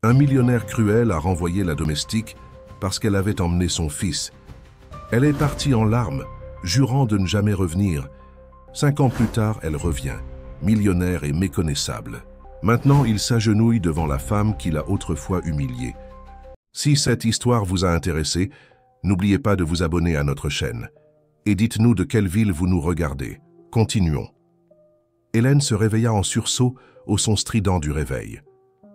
Un millionnaire cruel a renvoyé la domestique parce qu'elle avait emmené son fils. Elle est partie en larmes, jurant de ne jamais revenir. 5 ans plus tard, elle revient, millionnaire et méconnaissable. Maintenant, il s'agenouille devant la femme qu'il a autrefois humiliée. Si cette histoire vous a intéressé, n'oubliez pas de vous abonner à notre chaîne. Et dites-nous de quelle ville vous nous regardez. Continuons. Hélène se réveilla en sursaut au son strident du réveil.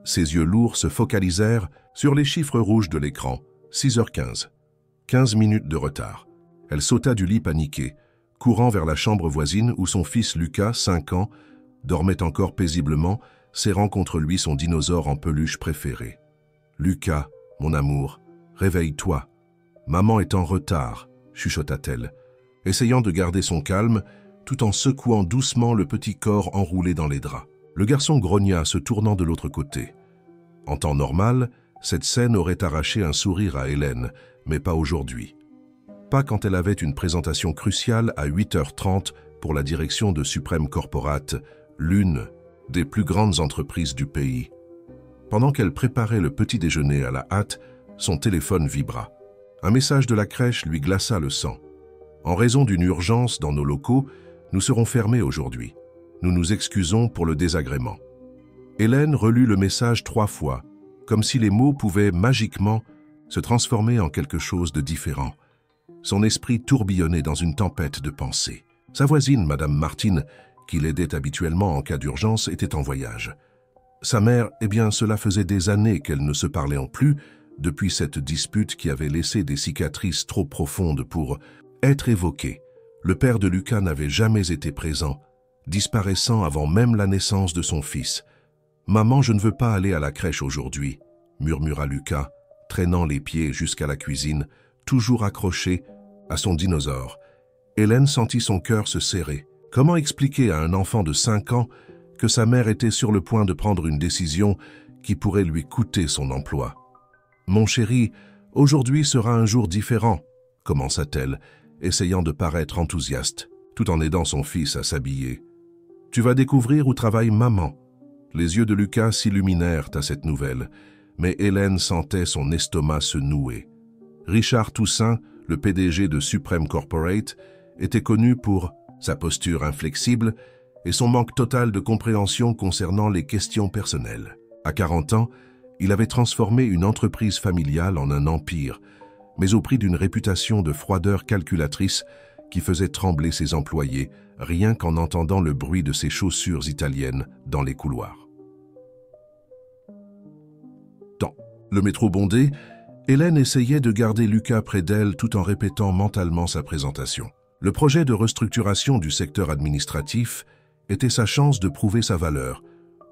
Ses yeux lourds se focalisèrent sur les chiffres rouges de l'écran. 6h15. 15 minutes de retard. Elle sauta du lit paniquée, courant vers la chambre voisine où son fils Lucas, 5 ans, dormait encore paisiblement, serrant contre lui son dinosaure en peluche préféré. « Lucas, mon amour, réveille-toi. Maman est en retard, » chuchota-t-elle, essayant de garder son calme tout en secouant doucement le petit corps enroulé dans les draps. Le garçon grogna, se tournant de l'autre côté. En temps normal, cette scène aurait arraché un sourire à Hélène, mais pas aujourd'hui. Pas quand elle avait une présentation cruciale à 8h30 pour la direction de Supreme Corporate, l'une des plus grandes entreprises du pays. Pendant qu'elle préparait le petit déjeuner à la hâte, son téléphone vibra. Un message de la crèche lui glaça le sang. En raison d'une urgence dans nos locaux, nous serons fermés aujourd'hui. Nous nous excusons pour le désagrément. Hélène relut le message 3 fois, comme si les mots pouvaient magiquement se transformer en quelque chose de différent. Son esprit tourbillonnait dans une tempête de pensées. Sa voisine, Madame Martin, qui l'aidait habituellement en cas d'urgence, était en voyage. Sa mère, eh bien, cela faisait des années qu'elles ne se parlaient plus, depuis cette dispute qui avait laissé des cicatrices trop profondes pour être évoquées. Le père de Lucas n'avait jamais été présent, disparaissant avant même la naissance de son fils. « Maman, je ne veux pas aller à la crèche aujourd'hui », murmura Lucas, traînant les pieds jusqu'à la cuisine, toujours accroché à son dinosaure. Hélène sentit son cœur se serrer. Comment expliquer à un enfant de 5 ans que sa mère était sur le point de prendre une décision qui pourrait lui coûter son emploi? « Mon chéri, aujourd'hui sera un jour différent », commença-t-elle, essayant de paraître enthousiaste, tout en aidant son fils à s'habiller. « Tu vas découvrir où travaille maman. » Les yeux de Lucas s'illuminèrent à cette nouvelle, mais Hélène sentait son estomac se nouer. Richard Toussaint, le PDG de Supreme Corporate, était connu pour sa posture inflexible et son manque total de compréhension concernant les questions personnelles. À 40 ans, il avait transformé une entreprise familiale en un empire, mais au prix d'une réputation de froideur calculatrice qui faisait trembler ses employés rien qu'en entendant le bruit de ses chaussures italiennes dans les couloirs. Dans le métro bondé, Hélène essayait de garder Lucas près d'elle tout en répétant mentalement sa présentation. Le projet de restructuration du secteur administratif était sa chance de prouver sa valeur,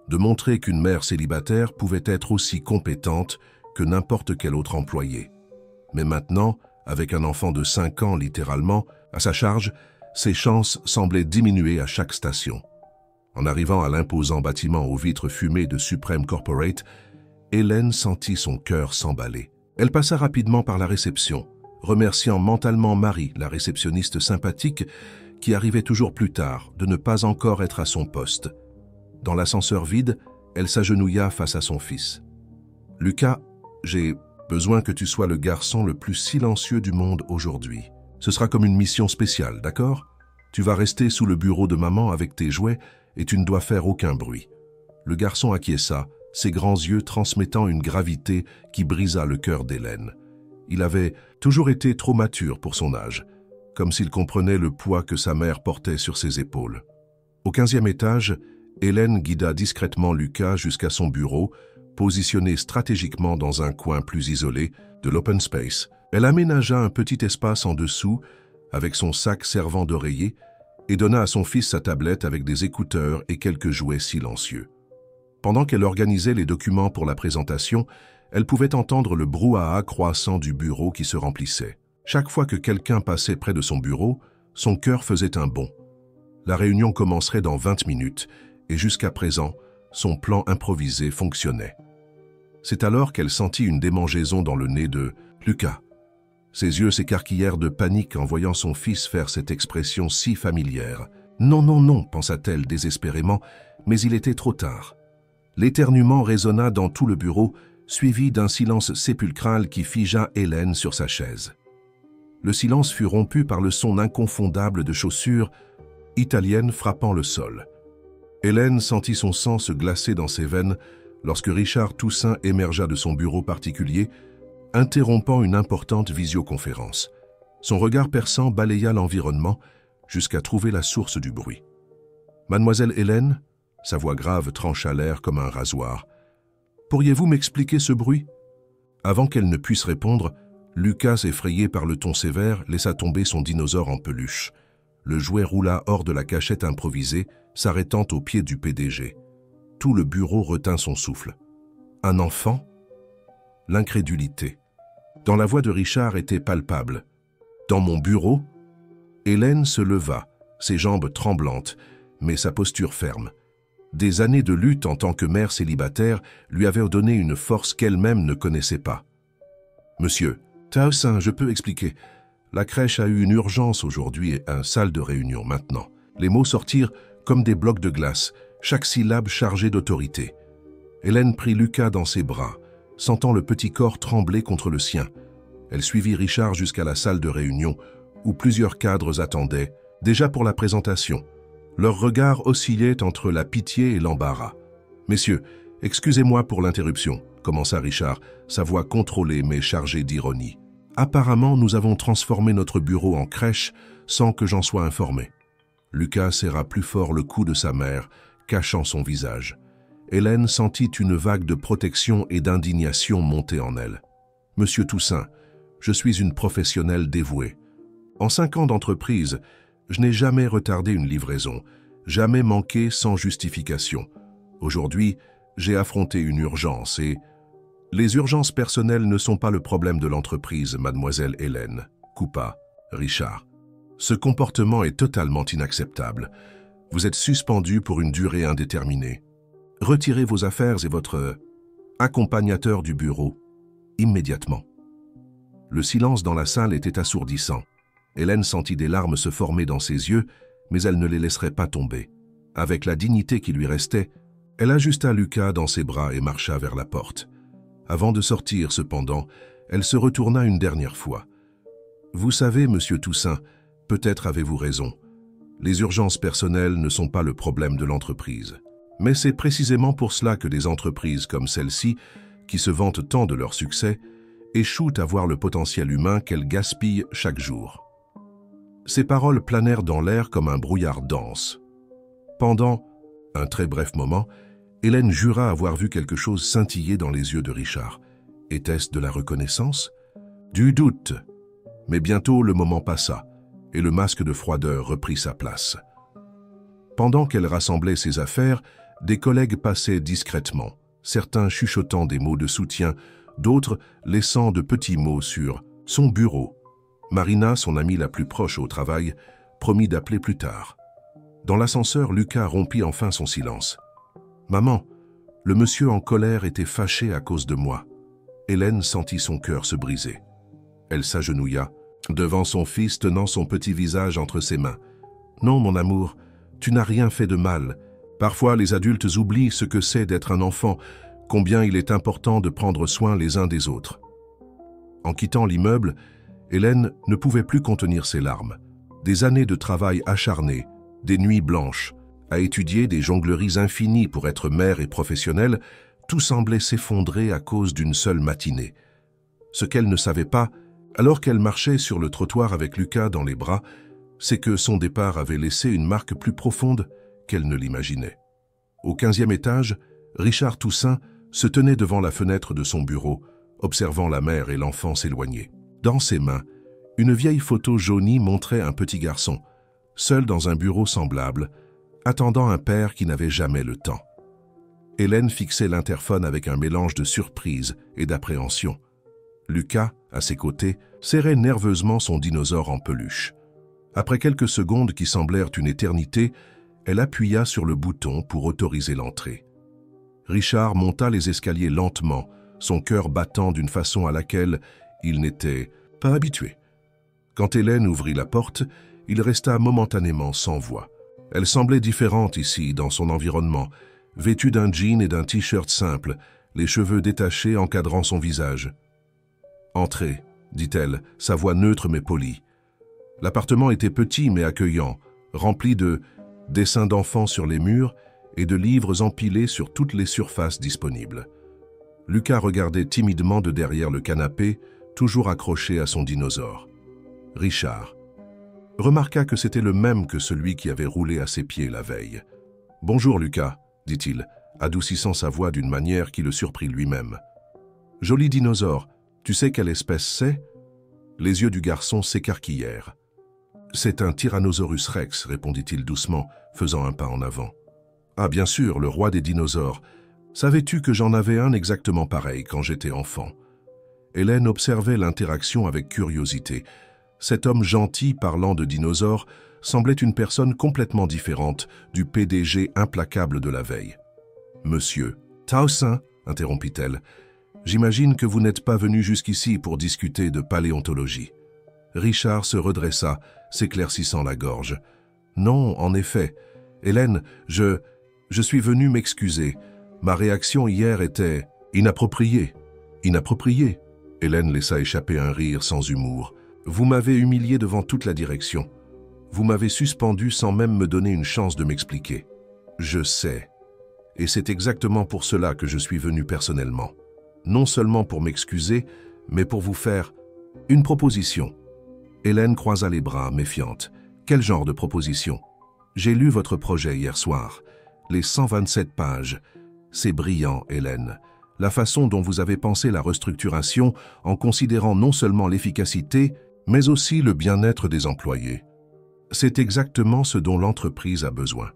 de montrer qu'une mère célibataire pouvait être aussi compétente que n'importe quel autre employé. Mais maintenant, avec un enfant de 5 ans littéralement à sa charge, ses chances semblaient diminuer à chaque station. En arrivant à l'imposant bâtiment aux vitres fumées de Supreme Corporate, Hélène sentit son cœur s'emballer. Elle passa rapidement par la réception, remerciant mentalement Marie, la réceptionniste sympathique, qui arrivait toujours plus tard, de ne pas encore être à son poste. Dans l'ascenseur vide, elle s'agenouilla face à son fils. « Lucas, j'ai besoin que tu sois le garçon le plus silencieux du monde aujourd'hui. Ce sera comme une mission spéciale, d'accord? Tu vas rester sous le bureau de maman avec tes jouets et tu ne dois faire aucun bruit. » Le garçon acquiesça, ses grands yeux transmettant une gravité qui brisa le cœur d'Hélène. Il avait toujours été trop mature pour son âge, comme s'il comprenait le poids que sa mère portait sur ses épaules. Au 15e étage, Hélène guida discrètement Lucas jusqu'à son bureau, positionné stratégiquement dans un coin plus isolé de l'open space. Elle aménagea un petit espace en dessous, avec son sac servant d'oreiller, et donna à son fils sa tablette avec des écouteurs et quelques jouets silencieux. Pendant qu'elle organisait les documents pour la présentation, elle pouvait entendre le brouhaha croissant du bureau qui se remplissait. Chaque fois que quelqu'un passait près de son bureau, son cœur faisait un bond. La réunion commencerait dans 20 minutes, et jusqu'à présent, son plan improvisé fonctionnait. C'est alors qu'elle sentit une démangeaison dans le nez de Lucas. Ses yeux s'écarquillèrent de panique en voyant son fils faire cette expression si familière. « Non, non, non » pensa-t-elle désespérément, mais il était trop tard. L'éternuement résonna dans tout le bureau, suivi d'un silence sépulcral qui figea Hélène sur sa chaise. Le silence fut rompu par le son inconfondable de chaussures italiennes frappant le sol. Hélène sentit son sang se glacer dans ses veines lorsque Richard Toussaint émergea de son bureau particulier, interrompant une importante visioconférence. Son regard perçant balaya l'environnement jusqu'à trouver la source du bruit. « Mademoiselle Hélène ?» Sa voix grave trancha l'air comme un rasoir. « Pourriez-vous m'expliquer ce bruit ?» Avant qu'elle ne puisse répondre, Lucas, effrayé par le ton sévère, laissa tomber son dinosaure en peluche. Le jouet roula hors de la cachette improvisée, s'arrêtant au pied du PDG. Tout le bureau retint son souffle. Un enfant ? L'incrédulité. Dans la voix de Richard était palpable. « Dans mon bureau ?» Hélène se leva, ses jambes tremblantes, mais sa posture ferme. Des années de lutte en tant que mère célibataire lui avaient donné une force qu'elle-même ne connaissait pas. « Monsieur, Toussaint, je peux expliquer. La crèche a eu une urgence aujourd'hui et une salle de réunion maintenant. » Les mots sortirent comme des blocs de glace, chaque syllabe chargée d'autorité. Hélène prit Lucas dans ses bras, sentant le petit corps trembler contre le sien. Elle suivit Richard jusqu'à la salle de réunion, où plusieurs cadres attendaient, déjà pour la présentation. Leurs regards oscillaient entre la pitié et l'embarras. « Messieurs, excusez-moi pour l'interruption », commença Richard, sa voix contrôlée mais chargée d'ironie. « Apparemment, nous avons transformé notre bureau en crèche sans que j'en sois informé. » Lucas serra plus fort le cou de sa mère, cachant son visage. Hélène sentit une vague de protection et d'indignation monter en elle. « Monsieur Toussaint, je suis une professionnelle dévouée. En 5 ans d'entreprise, je n'ai jamais retardé une livraison, jamais manqué sans justification. Aujourd'hui, j'ai affronté une urgence et... Les urgences personnelles ne sont pas le problème de l'entreprise, mademoiselle Hélène, coupa Richard. Ce comportement est totalement inacceptable. Vous êtes suspendu pour une durée indéterminée. Retirez vos affaires et votre accompagnateur du bureau, immédiatement. » Le silence dans la salle était assourdissant. Hélène sentit des larmes se former dans ses yeux, mais elle ne les laisserait pas tomber. Avec la dignité qui lui restait, elle ajusta Lucas dans ses bras et marcha vers la porte. Avant de sortir, cependant, elle se retourna une dernière fois. « Vous savez, monsieur Toussaint, peut-être avez-vous raison. Les urgences personnelles ne sont pas le problème de l'entreprise. Mais c'est précisément pour cela que des entreprises comme celle-ci, qui se vantent tant de leur succès, échouent à voir le potentiel humain qu'elles gaspillent chaque jour. » Ces paroles planèrent dans l'air comme un brouillard dense. Pendant un très bref moment, Hélène jura avoir vu quelque chose scintiller dans les yeux de Richard. Était-ce de la reconnaissance? Du doute. Mais bientôt le moment passa, et le masque de froideur reprit sa place. Pendant qu'elle rassemblait ses affaires, des collègues passaient discrètement, certains chuchotant des mots de soutien, d'autres laissant de petits mots sur son bureau. Marina, son amie la plus proche au travail, promit d'appeler plus tard. Dans l'ascenseur, Lucas rompit enfin son silence. « Maman, le monsieur en colère était fâché à cause de moi. » Hélène sentit son cœur se briser. Elle s'agenouilla, devant son fils tenant son petit visage entre ses mains. « Non, mon amour, tu n'as rien fait de mal. Parfois, les adultes oublient ce que c'est d'être un enfant, combien il est important de prendre soin les uns des autres. » En quittant l'immeuble, Hélène ne pouvait plus contenir ses larmes. Des années de travail acharné, des nuits blanches, à étudier des jongleries infinies pour être mère et professionnelle, tout semblait s'effondrer à cause d'une seule matinée. Ce qu'elle ne savait pas, alors qu'elle marchait sur le trottoir avec Lucas dans les bras, c'est que son départ avait laissé une marque plus profonde qu'elle ne l'imaginait. Au 15e étage, Richard Toussaint se tenait devant la fenêtre de son bureau, observant la mère et l'enfant s'éloigner. Dans ses mains, une vieille photo jaunie montrait un petit garçon, seul dans un bureau semblable, attendant un père qui n'avait jamais le temps. Hélène fixait l'interphone avec un mélange de surprise et d'appréhension. Lucas, à ses côtés, serrait nerveusement son dinosaure en peluche. Après quelques secondes qui semblèrent une éternité, elle appuya sur le bouton pour autoriser l'entrée. Richard monta les escaliers lentement, son cœur battant d'une façon à laquelle il n'était pas habitué. Quand Hélène ouvrit la porte, il resta momentanément sans voix. Elle semblait différente ici, dans son environnement, vêtue d'un jean et d'un t-shirt simple, les cheveux détachés encadrant son visage. « Entrez », dit-elle, sa voix neutre mais polie. L'appartement était petit mais accueillant, rempli de dessins d'enfants sur les murs et de livres empilés sur toutes les surfaces disponibles. Lucas regardait timidement de derrière le canapé, toujours accroché à son dinosaure. Richard remarqua que c'était le même que celui qui avait roulé à ses pieds la veille. « Bonjour Lucas », dit-il, adoucissant sa voix d'une manière qui le surprit lui-même. « Joli dinosaure, tu sais quelle espèce c'est ?» Les yeux du garçon s'écarquillèrent. « C'est un Tyrannosaurus rex », répondit-il doucement, faisant un pas en avant. « Ah bien sûr, le roi des dinosaures. Savais-tu que j'en avais un exactement pareil quand j'étais enfant ?» Hélène observait l'interaction avec curiosité. Cet homme gentil parlant de dinosaures semblait une personne complètement différente du PDG implacable de la veille. « Monsieur, Taosin, interrompit-elle, j'imagine que vous n'êtes pas venu jusqu'ici pour discuter de paléontologie. » Richard se redressa, s'éclaircissant la gorge. « Non, en effet. Hélène, je suis venu m'excuser. Ma réaction hier était inappropriée. » « Inappropriée ?» Hélène laissa échapper un rire sans humour. « Vous m'avez humilié devant toute la direction. Vous m'avez suspendu sans même me donner une chance de m'expliquer. Je sais. Et c'est exactement pour cela que je suis venu personnellement. Non seulement pour m'excuser, mais pour vous faire une proposition. » Hélène croisa les bras, méfiante. « Quel genre de proposition ? J'ai lu votre projet hier soir. Les 127 pages. C'est brillant, Hélène. La façon dont vous avez pensé la restructuration en considérant non seulement l'efficacité, mais aussi le bien-être des employés. C'est exactement ce dont l'entreprise a besoin. »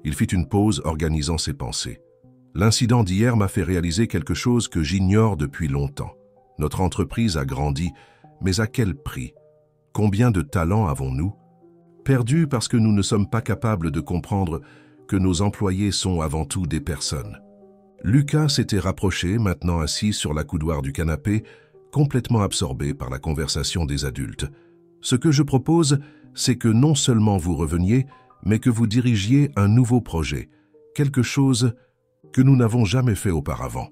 Il fit une pause, organisant ses pensées. « L'incident d'hier m'a fait réaliser quelque chose que j'ignore depuis longtemps. Notre entreprise a grandi, mais à quel prix ? Combien de talents avons-nous ? Perdus parce que nous ne sommes pas capables de comprendre que nos employés sont avant tout des personnes. » Lucas s'était rapproché, maintenant assis sur l'accoudoir du canapé, complètement absorbé par la conversation des adultes. « Ce que je propose, c'est que non seulement vous reveniez, mais que vous dirigiez un nouveau projet, quelque chose que nous n'avons jamais fait auparavant.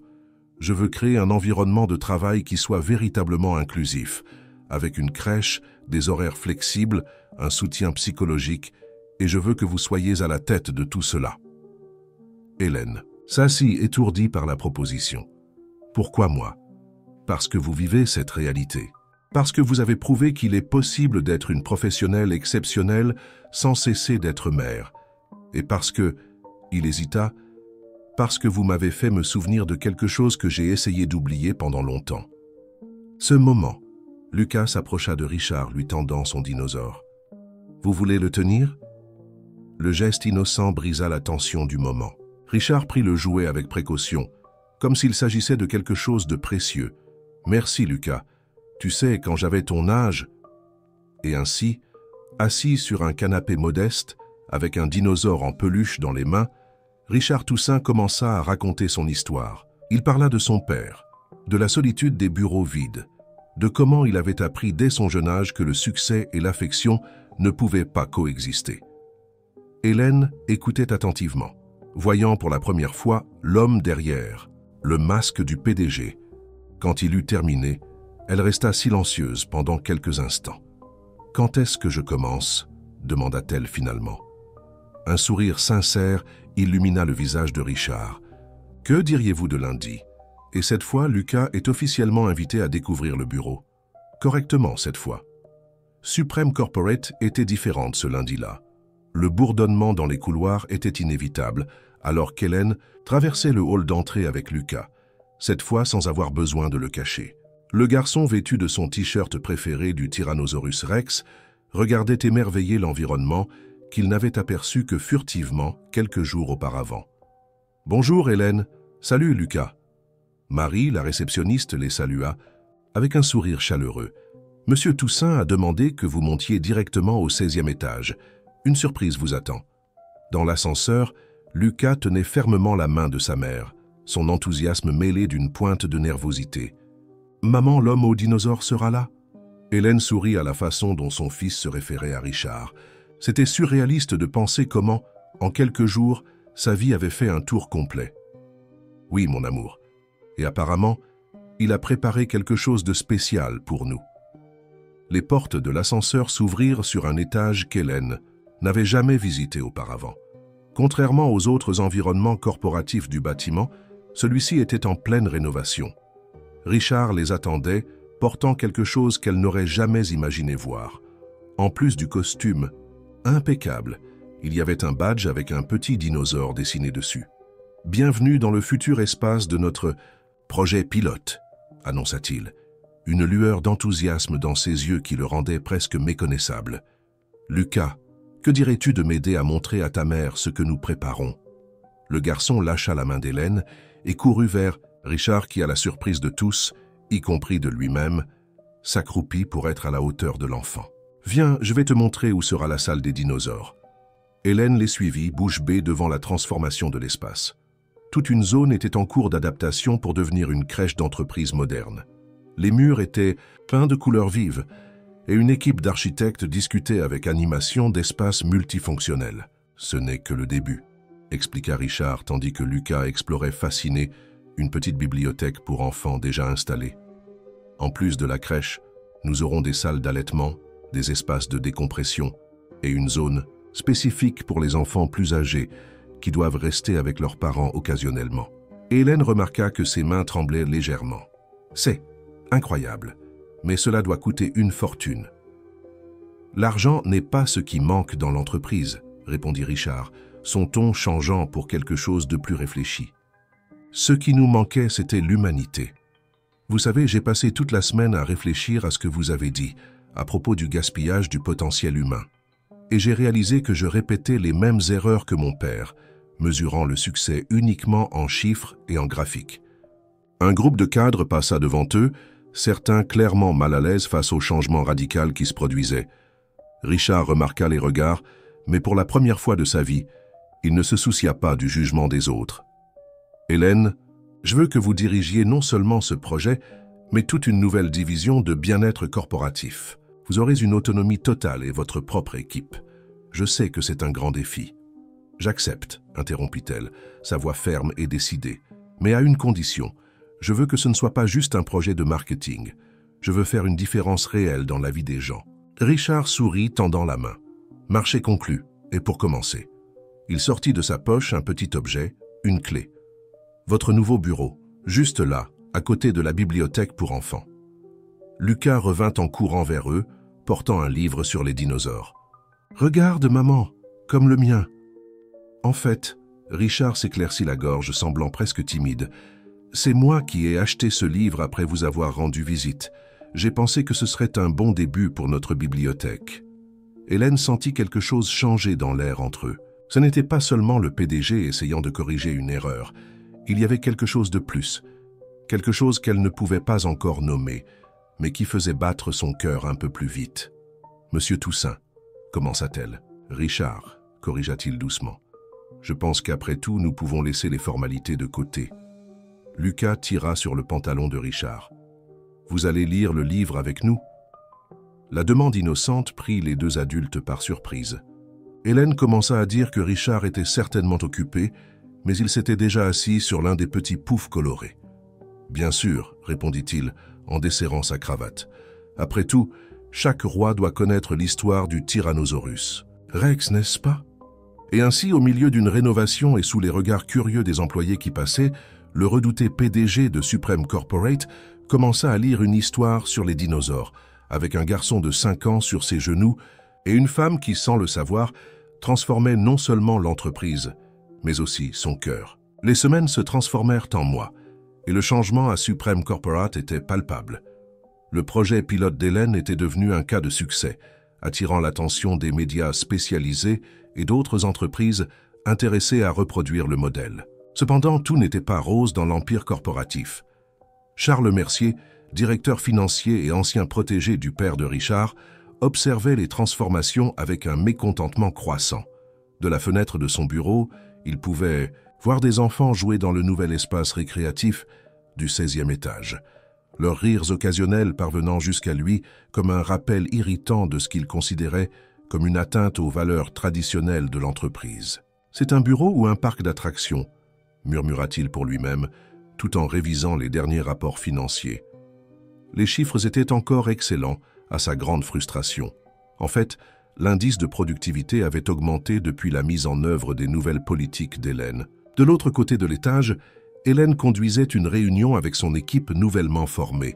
Je veux créer un environnement de travail qui soit véritablement inclusif, avec une crèche, des horaires flexibles, un soutien psychologique, et je veux que vous soyez à la tête de tout cela. » Hélène s'assit étourdie par la proposition. « Pourquoi moi ? Parce que vous vivez cette réalité. Parce que vous avez prouvé qu'il est possible d'être une professionnelle exceptionnelle sans cesser d'être mère. Et parce que, il hésita, parce que vous m'avez fait me souvenir de quelque chose que j'ai essayé d'oublier pendant longtemps. » Ce moment, Lucas s'approcha de Richard lui tendant son dinosaure. « Vous voulez le tenir ?» Le geste innocent brisa la tension du moment. Richard prit le jouet avec précaution, comme s'il s'agissait de quelque chose de précieux. « Merci, Lucas. Tu sais, quand j'avais ton âge... » Et ainsi, assis sur un canapé modeste, avec un dinosaure en peluche dans les mains, Richard Toussaint commença à raconter son histoire. Il parla de son père, de la solitude des bureaux vides, de comment il avait appris dès son jeune âge que le succès et l'affection ne pouvaient pas coexister. Hélène écoutait attentivement, voyant pour la première fois l'homme derrière, le masque du PDG. Quand il eut terminé, elle resta silencieuse pendant quelques instants. « Quand est-ce que je commence ?» demanda-t-elle finalement. Un sourire sincère illumina le visage de Richard. « Que diriez-vous de lundi ?» Et cette fois, Lucas est officiellement invité à découvrir le bureau. Correctement cette fois. Supreme Corporate était différente ce lundi-là. Le bourdonnement dans les couloirs était inévitable, alors qu'Hélène traversait le hall d'entrée avec Lucas, cette fois sans avoir besoin de le cacher. Le garçon vêtu de son t-shirt préféré du Tyrannosaurus Rex regardait émerveillé l'environnement qu'il n'avait aperçu que furtivement quelques jours auparavant. « Bonjour Hélène, salut Lucas. » Marie, la réceptionniste, les salua avec un sourire chaleureux. « Monsieur Toussaint a demandé que vous montiez directement au 16e étage. Une surprise vous attend. » Dans l'ascenseur, Lucas tenait fermement la main de sa mère, son enthousiasme mêlé d'une pointe de nervosité. « Maman, l'homme au dinosaure sera là ?» Hélène sourit à la façon dont son fils se référait à Richard. C'était surréaliste de penser comment, en quelques jours, sa vie avait fait un tour complet. « Oui, mon amour. Et apparemment, il a préparé quelque chose de spécial pour nous. Les portes de l'ascenseur s'ouvrirent sur un étage qu'Hélène n'avait jamais visité auparavant. Contrairement aux autres environnements corporatifs du bâtiment, celui-ci était en pleine rénovation. Richard les attendait, portant quelque chose qu'elle n'aurait jamais imaginé voir. En plus du costume, impeccable, il y avait un badge avec un petit dinosaure dessiné dessus. « Bienvenue dans le futur espace de notre projet pilote », annonça-t-il. Une lueur d'enthousiasme dans ses yeux qui le rendait presque méconnaissable. « Lucas, que dirais-tu de m'aider à montrer à ta mère ce que nous préparons ?» Le garçon lâcha la main d'Hélène et courut vers Richard qui, à la surprise de tous, y compris de lui-même, s'accroupit pour être à la hauteur de l'enfant. « Viens, je vais te montrer où sera la salle des dinosaures. » Hélène les suivit, bouche bée devant la transformation de l'espace. Toute une zone était en cours d'adaptation pour devenir une crèche d'entreprise moderne. Les murs étaient peints de couleurs vives et une équipe d'architectes discutait avec animation d'espaces multifonctionnels. « Ce n'est que le début », expliqua Richard tandis que Lucas explorait fasciné une petite bibliothèque pour enfants déjà installée. En plus de la crèche, nous aurons des salles d'allaitement, des espaces de décompression et une zone spécifique pour les enfants plus âgés qui doivent rester avec leurs parents occasionnellement. Hélène remarqua que ses mains tremblaient légèrement. « C'est incroyable, mais cela doit coûter une fortune. »« L'argent n'est pas ce qui manque dans l'entreprise, » répondit Richard, son ton changeant pour quelque chose de plus réfléchi. « Ce qui nous manquait, c'était l'humanité. Vous savez, j'ai passé toute la semaine à réfléchir à ce que vous avez dit, à propos du gaspillage du potentiel humain. Et j'ai réalisé que je répétais les mêmes erreurs que mon père, mesurant le succès uniquement en chiffres et en graphiques. » Un groupe de cadres passa devant eux, certains clairement mal à l'aise face au changement radical qui se produisait. Richard remarqua les regards, mais pour la première fois de sa vie, il ne se soucia pas du jugement des autres. « Hélène, je veux que vous dirigiez non seulement ce projet, mais toute une nouvelle division de bien-être corporatif. Vous aurez une autonomie totale et votre propre équipe. Je sais que c'est un grand défi. »« J'accepte, » interrompit-elle, sa voix ferme et décidée, « mais à une condition. Je veux que ce ne soit pas juste un projet de marketing. Je veux faire une différence réelle dans la vie des gens. » Richard sourit, tendant la main. Marché conclu, et pour commencer. Il sortit de sa poche un petit objet, une clé. « Votre nouveau bureau, juste là, à côté de la bibliothèque pour enfants. » Lucas revint en courant vers eux, portant un livre sur les dinosaures. « Regarde, maman, comme le mien. » En fait, Richard s'éclaircit la gorge, semblant presque timide. « C'est moi qui ai acheté ce livre après vous avoir rendu visite. J'ai pensé que ce serait un bon début pour notre bibliothèque. » Hélène sentit quelque chose changer dans l'air entre eux. Ce n'était pas seulement le PDG essayant de corriger une erreur. Il y avait quelque chose de plus, quelque chose qu'elle ne pouvait pas encore nommer, mais qui faisait battre son cœur un peu plus vite. « Monsieur Toussaint, » commença-t-elle. « Richard, » corrigea-t-il doucement. « Je pense qu'après tout, nous pouvons laisser les formalités de côté. » Lucas tira sur le pantalon de Richard. « Vous allez lire le livre avec nous ?» La demande innocente prit les deux adultes par surprise. Hélène commença à dire que Richard était certainement occupé, mais il s'était déjà assis sur l'un des petits poufs colorés. « Bien sûr, » répondit-il en desserrant sa cravate. « Après tout, chaque roi doit connaître l'histoire du Tyrannosaurus. Rex, n'est-ce pas ?» Et ainsi, au milieu d'une rénovation et sous les regards curieux des employés qui passaient, le redouté PDG de Supreme Corporate commença à lire une histoire sur les dinosaures, avec un garçon de 5 ans sur ses genoux et une femme qui, sans le savoir, transformait non seulement l'entreprise, mais aussi son cœur. Les semaines se transformèrent en mois, et le changement à Supreme Corporate était palpable. Le projet pilote d'Hélène était devenu un cas de succès, attirant l'attention des médias spécialisés et d'autres entreprises intéressées à reproduire le modèle. Cependant, tout n'était pas rose dans l'empire corporatif. Charles Mercier, directeur financier et ancien protégé du père de Richard, observait les transformations avec un mécontentement croissant. De la fenêtre de son bureau, il pouvait voir des enfants jouer dans le nouvel espace récréatif du 16e étage, leurs rires occasionnels parvenant jusqu'à lui comme un rappel irritant de ce qu'il considérait comme une atteinte aux valeurs traditionnelles de l'entreprise. « C'est un bureau ou un parc d'attractions ?» murmura-t-il pour lui-même, tout en révisant les derniers rapports financiers. Les chiffres étaient encore excellents, à sa grande frustration. En fait, l'indice de productivité avait augmenté depuis la mise en œuvre des nouvelles politiques d'Hélène. De l'autre côté de l'étage, Hélène conduisait une réunion avec son équipe nouvellement formée.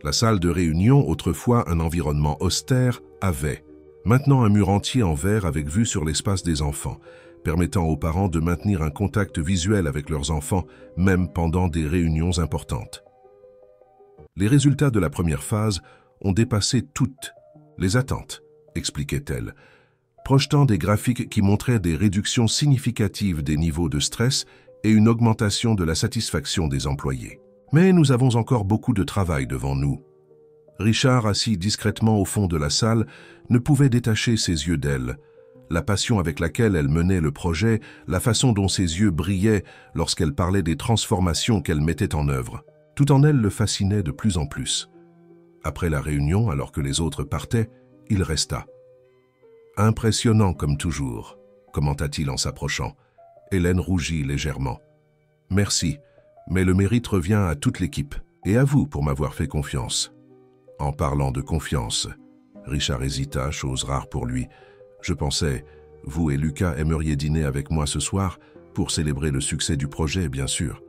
La salle de réunion, autrefois un environnement austère, avait maintenant un mur entier en verre avec vue sur l'espace des enfants, permettant aux parents de maintenir un contact visuel avec leurs enfants, même pendant des réunions importantes. Les résultats de la première phase ont dépassé toutes les attentes, expliquait-elle, projetant des graphiques qui montraient des réductions significatives des niveaux de stress et une augmentation de la satisfaction des employés. Mais nous avons encore beaucoup de travail devant nous. Richard, assis discrètement au fond de la salle, ne pouvait détacher ses yeux d'elle. La passion avec laquelle elle menait le projet, la façon dont ses yeux brillaient lorsqu'elle parlait des transformations qu'elle mettait en œuvre. Tout en elle le fascinait de plus en plus. Après la réunion, alors que les autres partaient, il resta. « Impressionnant comme toujours », commenta-t-il en s'approchant. Hélène rougit légèrement. « Merci, mais le mérite revient à toute l'équipe, et à vous pour m'avoir fait confiance. » En parlant de confiance, Richard hésita, chose rare pour lui. « Je pensais, vous et Lucas aimeriez dîner avec moi ce soir pour célébrer le succès du projet, bien sûr. »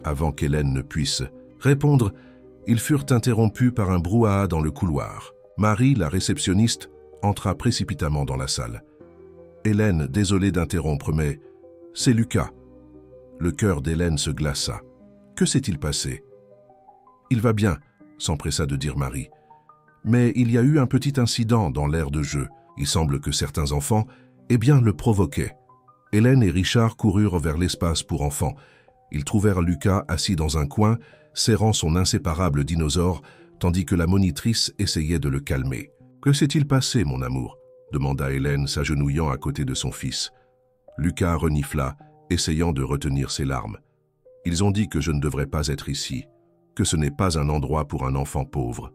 Avant qu'Hélène ne puisse répondre, ils furent interrompus par un brouhaha dans le couloir. Marie, la réceptionniste, entra précipitamment dans la salle. Hélène, désolée d'interrompre, mais « c'est Lucas ». Le cœur d'Hélène se glaça. Que s'est-il passé? « Il va bien », s'empressa de dire Marie. Mais il y a eu un petit incident dans l'aire de jeu. Il semble que certains enfants, le provoquaient. Hélène et Richard coururent vers l'espace pour enfants. Ils trouvèrent Lucas assis dans un coin, serrant son inséparable dinosaure, tandis que la monitrice essayait de le calmer. « Que s'est-il passé, mon amour ?» demanda Hélène, s'agenouillant à côté de son fils. Lucas renifla, essayant de retenir ses larmes. « Ils ont dit que je ne devrais pas être ici, que ce n'est pas un endroit pour un enfant pauvre. »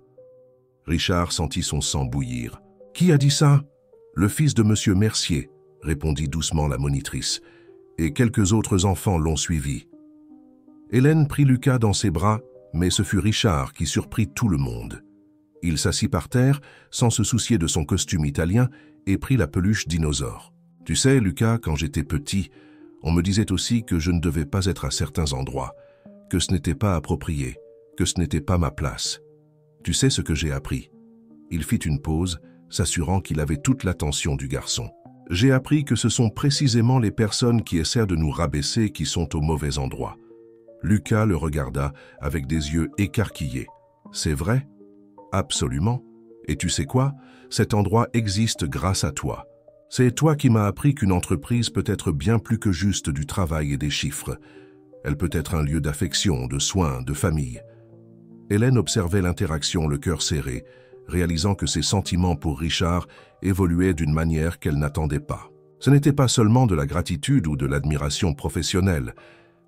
Richard sentit son sang bouillir. « Qui a dit ça ?»« Le fils de Monsieur Mercier, » répondit doucement la monitrice, et quelques autres enfants l'ont suivi. Hélène prit Lucas dans ses bras, mais ce fut Richard qui surprit tout le monde. Il s'assit par terre, sans se soucier de son costume italien, et prit la peluche dinosaure. « Tu sais, Lucas, quand j'étais petit, on me disait aussi que je ne devais pas être à certains endroits, que ce n'était pas approprié, que ce n'était pas ma place. Tu sais ce que j'ai appris ?» Il fit une pause, s'assurant qu'il avait toute l'attention du garçon. « J'ai appris que ce sont précisément les personnes qui essaient de nous rabaisser qui sont au mauvais endroit. » Lucas le regarda avec des yeux écarquillés. « C'est vrai ? Absolument. Et tu sais quoi? Cet endroit existe grâce à toi. C'est toi qui m'as appris qu'une entreprise peut être bien plus que juste du travail et des chiffres. Elle peut être un lieu d'affection, de soins, de famille. » Hélène observait l'interaction, le cœur serré, réalisant que ses sentiments pour Richard évoluaient d'une manière qu'elle n'attendait pas. Ce n'était pas seulement de la gratitude ou de l'admiration professionnelle,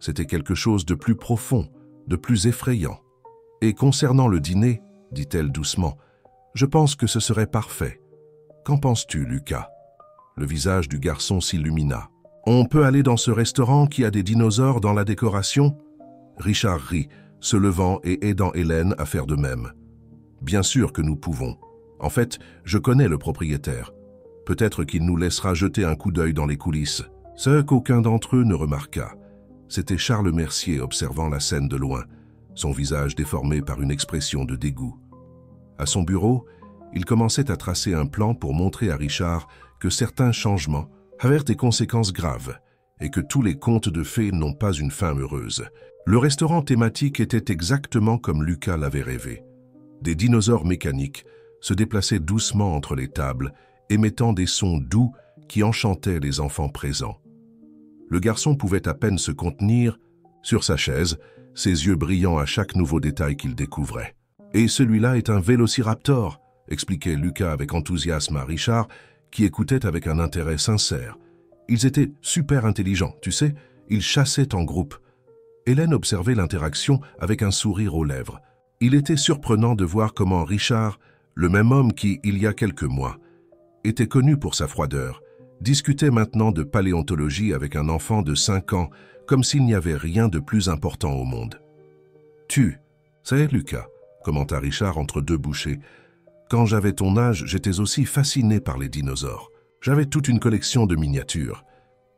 c'était quelque chose de plus profond, de plus effrayant. « Et concernant le dîner, dit-elle doucement, je pense que ce serait parfait. Qu'en penses-tu, Lucas ?» Le visage du garçon s'illumina. « On peut aller dans ce restaurant qui a des dinosaures dans la décoration ?» Richard rit, se levant et aidant Hélène à faire de même. « Bien sûr que nous pouvons. En fait, je connais le propriétaire. Peut-être qu'il nous laissera jeter un coup d'œil dans les coulisses. » Ce qu'aucun d'entre eux ne remarqua. C'était Charles Mercier observant la scène de loin, son visage déformé par une expression de dégoût. À son bureau, il commençait à tracer un plan pour montrer à Richard que certains changements avaient des conséquences graves et que tous les contes de fées n'ont pas une fin heureuse. Le restaurant thématique était exactement comme Lucas l'avait rêvé. Des dinosaures mécaniques se déplaçaient doucement entre les tables, émettant des sons doux qui enchantaient les enfants présents. Le garçon pouvait à peine se contenir sur sa chaise, ses yeux brillant à chaque nouveau détail qu'il découvrait. « Et celui-là est un vélociraptor », expliquait Lucas avec enthousiasme à Richard, qui écoutait avec un intérêt sincère. Ils étaient super intelligents, tu sais, ils chassaient en groupe. Hélène observait l'interaction avec un sourire aux lèvres. Il était surprenant de voir comment Richard, le même homme qui, il y a quelques mois, était connu pour sa froideur, discutait maintenant de paléontologie avec un enfant de 5 ans, comme s'il n'y avait rien de plus important au monde. « C'est Lucas, commenta Richard entre deux bouchées. Quand j'avais ton âge, j'étais aussi fasciné par les dinosaures. J'avais toute une collection de miniatures. »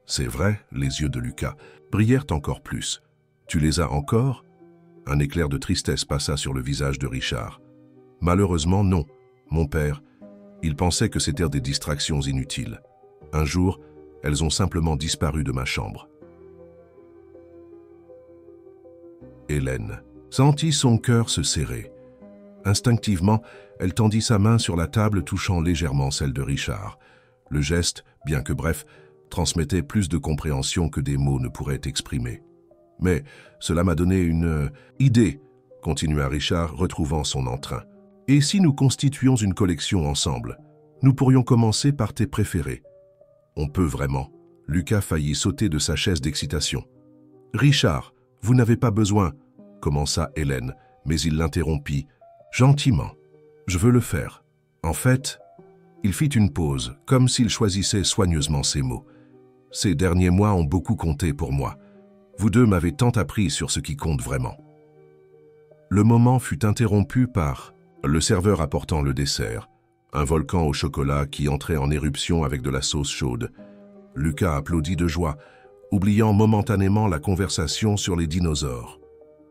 C'est vrai, les yeux de Lucas brillèrent encore plus. « Tu les as encore ?» Un éclair de tristesse passa sur le visage de Richard. « Malheureusement, non. Mon père, il pensait que c'étaient des distractions inutiles. Un jour, elles ont simplement disparu de ma chambre. » Hélène sentit son cœur se serrer. Instinctivement, elle tendit sa main sur la table, touchant légèrement celle de Richard. Le geste, bien que bref, transmettait plus de compréhension que des mots ne pourraient exprimer. « Mais cela m'a donné une idée, » continua Richard, retrouvant son entrain. « Et si nous constituions une collection ensemble? Nous pourrions commencer par tes préférés. » « On peut vraiment. » Lucas faillit sauter de sa chaise d'excitation. « Richard, vous n'avez pas besoin, » commença Hélène, mais il l'interrompit. « Gentiment. Je veux le faire. » En fait, il fit une pause, comme s'il choisissait soigneusement ses mots. « Ces derniers mois ont beaucoup compté pour moi. Vous deux m'avez tant appris sur ce qui compte vraiment. » Le moment fut interrompu par le serveur apportant le dessert, un volcan au chocolat qui entrait en éruption avec de la sauce chaude. Lucas applaudit de joie, oubliant momentanément la conversation sur les dinosaures.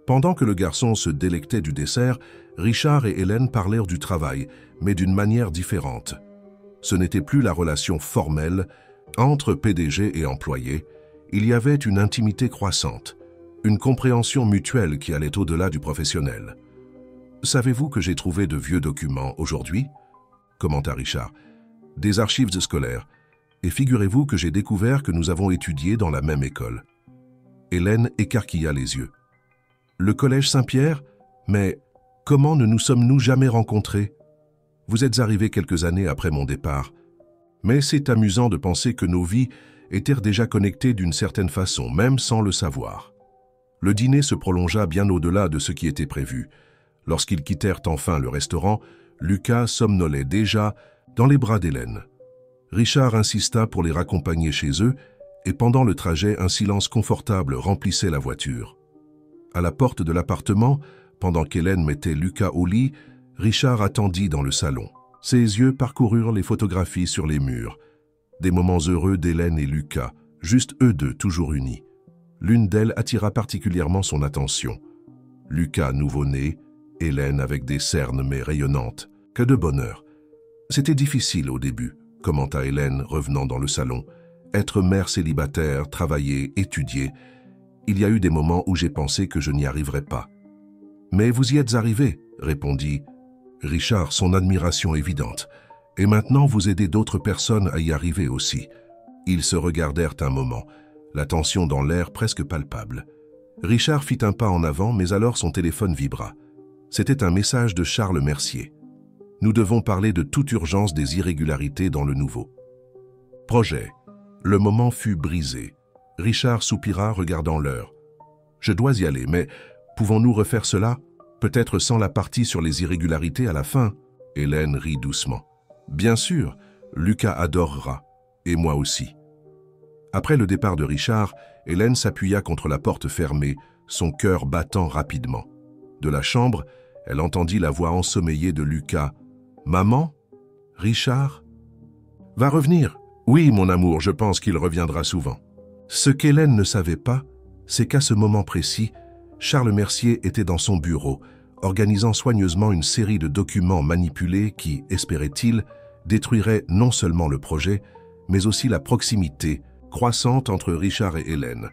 Pendant que le garçon se délectait du dessert, Richard et Hélène parlèrent du travail, mais d'une manière différente. Ce n'était plus la relation formelle entre PDG et employé, il y avait une intimité croissante, une compréhension mutuelle qui allait au-delà du professionnel. « Savez-vous que j'ai trouvé de vieux documents aujourd'hui ?» commenta Richard. « Des archives scolaires. Et figurez-vous que j'ai découvert que nous avons étudié dans la même école. » Hélène écarquilla les yeux. « Le collège Saint-Pierre? Mais comment ne nous sommes-nous jamais rencontrés? Vous êtes arrivé quelques années après mon départ. Mais c'est amusant de penser que nos vies étaient déjà connectées d'une certaine façon, même sans le savoir. » Le dîner se prolongea bien au-delà de ce qui était prévu. Lorsqu'ils quittèrent enfin le restaurant, Lucas somnolait déjà dans les bras d'Hélène. Richard insista pour les raccompagner chez eux et pendant le trajet, un silence confortable remplissait la voiture. À la porte de l'appartement, pendant qu'Hélène mettait Lucas au lit, Richard attendit dans le salon. Ses yeux parcoururent les photographies sur les murs. Des moments heureux d'Hélène et Lucas, juste eux deux, toujours unis. L'une d'elles attira particulièrement son attention. Lucas nouveau-né, Hélène avec des cernes mais rayonnantes. Que de bonheur. C'était difficile au début, commenta Hélène, revenant dans le salon. Être mère célibataire, travailler, étudier. Il y a eu des moments où j'ai pensé que je n'y arriverais pas. Mais vous y êtes arrivé, répondit Richard, son admiration évidente. Et maintenant vous aidez d'autres personnes à y arriver aussi. Ils se regardèrent un moment, la tension dans l'air presque palpable. Richard fit un pas en avant, mais alors son téléphone vibra. C'était un message de Charles Mercier. Nous devons parler de toute urgence des irrégularités dans le nouveau projet. Le moment fut brisé. Richard soupira, regardant l'heure. « Je dois y aller, mais pouvons-nous refaire cela? Peut-être sans la partie sur les irrégularités à la fin ?» Hélène rit doucement. « Bien sûr, Lucas adorera, et moi aussi. » Après le départ de Richard, Hélène s'appuya contre la porte fermée, son cœur battant rapidement. De la chambre, elle entendit la voix ensommeillée de Lucas. « Maman? Richard? Va revenir. Oui, mon amour, je pense qu'il reviendra souvent. » Ce qu'Hélène ne savait pas, c'est qu'à ce moment précis, Charles Mercier était dans son bureau, organisant soigneusement une série de documents manipulés qui, espérait-il, détruiraient non seulement le projet, mais aussi la proximité croissante entre Richard et Hélène.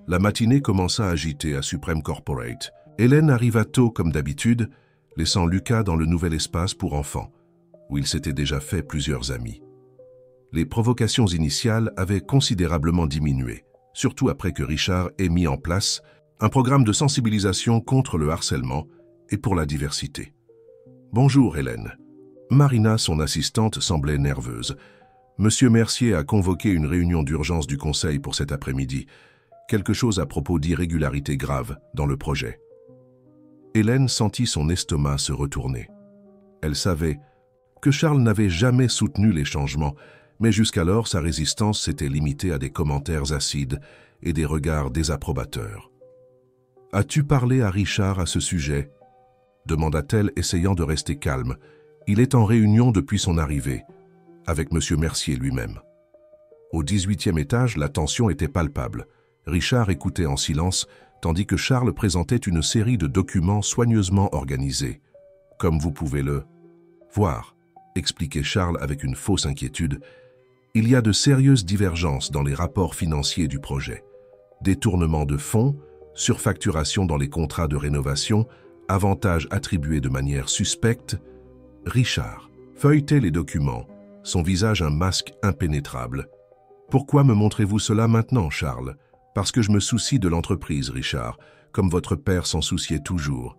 La matinée commença agitée à Supreme Corporate. Hélène arriva tôt comme d'habitude, laissant Lucas dans le nouvel espace pour enfants, où il s'était déjà fait plusieurs amis. Les provocations initiales avaient considérablement diminué, surtout après que Richard ait mis en place un programme de sensibilisation contre le harcèlement et pour la diversité. « Bonjour Hélène. » Marina, son assistante, semblait nerveuse. « Monsieur Mercier a convoqué une réunion d'urgence du conseil pour cet après-midi. Quelque chose à propos d'irrégularités graves dans le projet. » Hélène sentit son estomac se retourner. Elle savait que Charles n'avait jamais soutenu les changements, Mais jusqu'alors, sa résistance s'était limitée à des commentaires acides et des regards désapprobateurs. « As-tu parlé à Richard à ce sujet ?» demanda-t-elle, essayant de rester calme. « Il est en réunion depuis son arrivée, avec M. Mercier lui-même. » Au 18e étage, la tension était palpable. Richard écoutait en silence, tandis que Charles présentait une série de documents soigneusement organisés. « Comme vous pouvez le voir », expliquait Charles avec une fausse inquiétude, il y a de sérieuses divergences dans les rapports financiers du projet. Détournement de fonds, surfacturation dans les contrats de rénovation, avantages attribués de manière suspecte. Richard feuilletait les documents, son visage un masque impénétrable. « Pourquoi me montrez-vous cela maintenant, Charles ? Parce que je me soucie de l'entreprise, Richard, comme votre père s'en souciait toujours.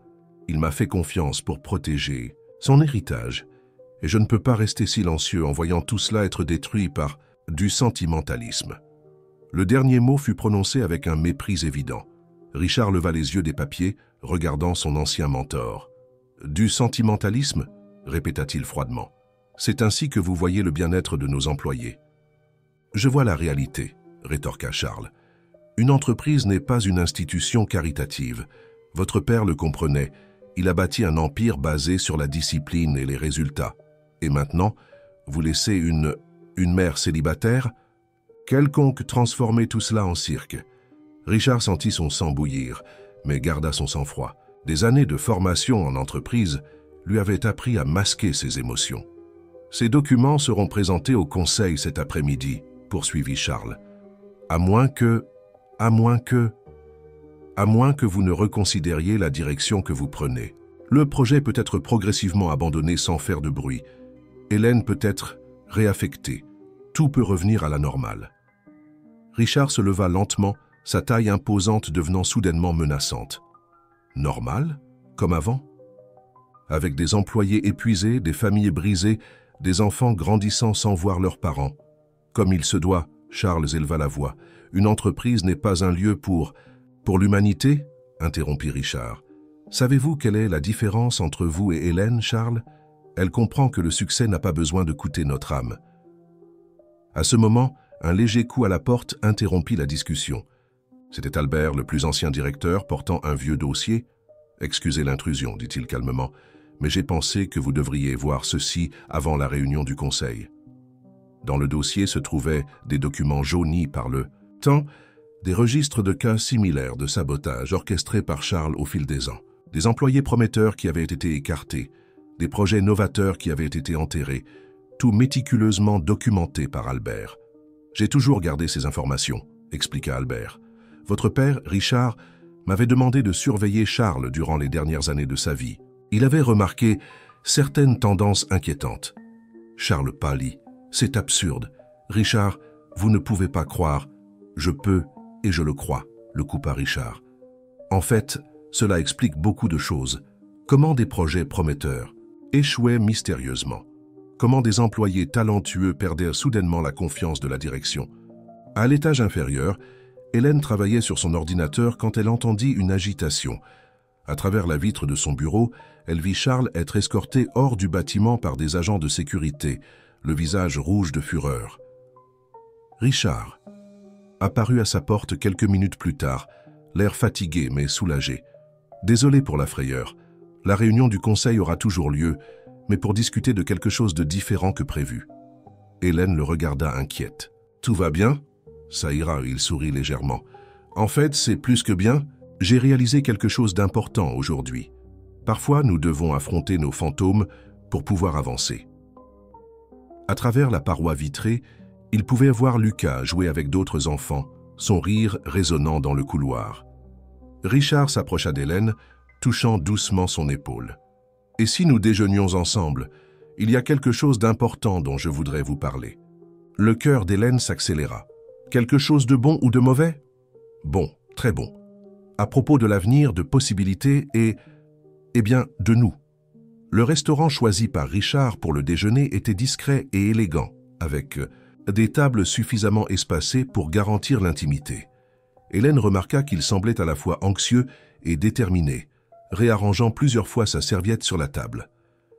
Il m'a fait confiance pour protéger son héritage. Et je ne peux pas rester silencieux en voyant tout cela être détruit par du sentimentalisme. » Le dernier mot fut prononcé avec un mépris évident. Richard leva les yeux des papiers, regardant son ancien mentor. « Du sentimentalisme ?» répéta-t-il froidement. « C'est ainsi que vous voyez le bien-être de nos employés. »« Je vois la réalité, » rétorqua Charles. « Une entreprise n'est pas une institution caritative. Votre père le comprenait. Il a bâti un empire basé sur la discipline et les résultats. Et maintenant, vous laissez une mère célibataire? Quelconque transformer tout cela en cirque. » Richard sentit son sang bouillir, mais garda son sang-froid. Des années de formation en entreprise lui avaient appris à masquer ses émotions. « Ces documents seront présentés au conseil cet après-midi, » poursuivit Charles. « À moins que vous ne reconsidériez la direction que vous prenez. Le projet peut être progressivement abandonné sans faire de bruit. Hélène peut être réaffectée. Tout peut revenir à la normale. » Richard se leva lentement, sa taille imposante devenant soudainement menaçante. « Normal? Comme avant? » Avec des employés épuisés, des familles brisées, des enfants grandissant sans voir leurs parents. « Comme il se doit, » Charles éleva la voix. « Une entreprise n'est pas un lieu pour l'humanité ?» interrompit Richard. « Savez-vous quelle est la différence entre vous et Hélène, Charles? Elle comprend que le succès n'a pas besoin de coûter notre âme. » À ce moment, un léger coup à la porte interrompit la discussion. C'était Albert, le plus ancien directeur, portant un vieux dossier. « Excusez l'intrusion, dit-il calmement, mais j'ai pensé que vous devriez voir ceci avant la réunion du conseil. » Dans le dossier se trouvaient des documents jaunis par le temps, des registres de cas similaires de sabotage orchestrés par Charles au fil des ans, des employés prometteurs qui avaient été écartés, des projets novateurs qui avaient été enterrés, tout méticuleusement documenté par Albert. « J'ai toujours gardé ces informations, » expliqua Albert. « Votre père, Richard, m'avait demandé de surveiller Charles durant les dernières années de sa vie. Il avait remarqué certaines tendances inquiétantes. » Charles pâlit. « C'est absurde. Richard, vous ne pouvez pas croire. »« Je peux et je le crois, » le coupa Richard. « En fait, cela explique beaucoup de choses. Comment des projets prometteurs échouaient mystérieusement. Comment des employés talentueux perdirent soudainement la confiance de la direction. À l'étage inférieur, Hélène travaillait sur son ordinateur quand elle entendit une agitation. À travers la vitre de son bureau, elle vit Charles être escorté hors du bâtiment par des agents de sécurité, le visage rouge de fureur. Richard apparut à sa porte quelques minutes plus tard, l'air fatigué mais soulagé. « Désolé pour la frayeur. La réunion du conseil aura toujours lieu, mais pour discuter de quelque chose de différent que prévu. » Hélène le regarda inquiète. « Tout va bien ?»« Ça ira, » il sourit légèrement. « En fait, c'est plus que bien. J'ai réalisé quelque chose d'important aujourd'hui. Parfois, nous devons affronter nos fantômes pour pouvoir avancer. » À travers la paroi vitrée, il pouvait voir Lucas jouer avec d'autres enfants, son rire résonnant dans le couloir. Richard s'approcha d'Hélène, touchant doucement son épaule. « Et si nous déjeunions ensemble? Il y a quelque chose d'important dont je voudrais vous parler. » Le cœur d'Hélène s'accéléra. « Quelque chose de bon ou de mauvais? »« Bon, très bon. À propos de l'avenir, de possibilités et, eh bien, de nous. » Le restaurant choisi par Richard pour le déjeuner était discret et élégant, avec des tables suffisamment espacées pour garantir l'intimité. Hélène remarqua qu'il semblait à la fois anxieux et déterminé, réarrangeant plusieurs fois sa serviette sur la table.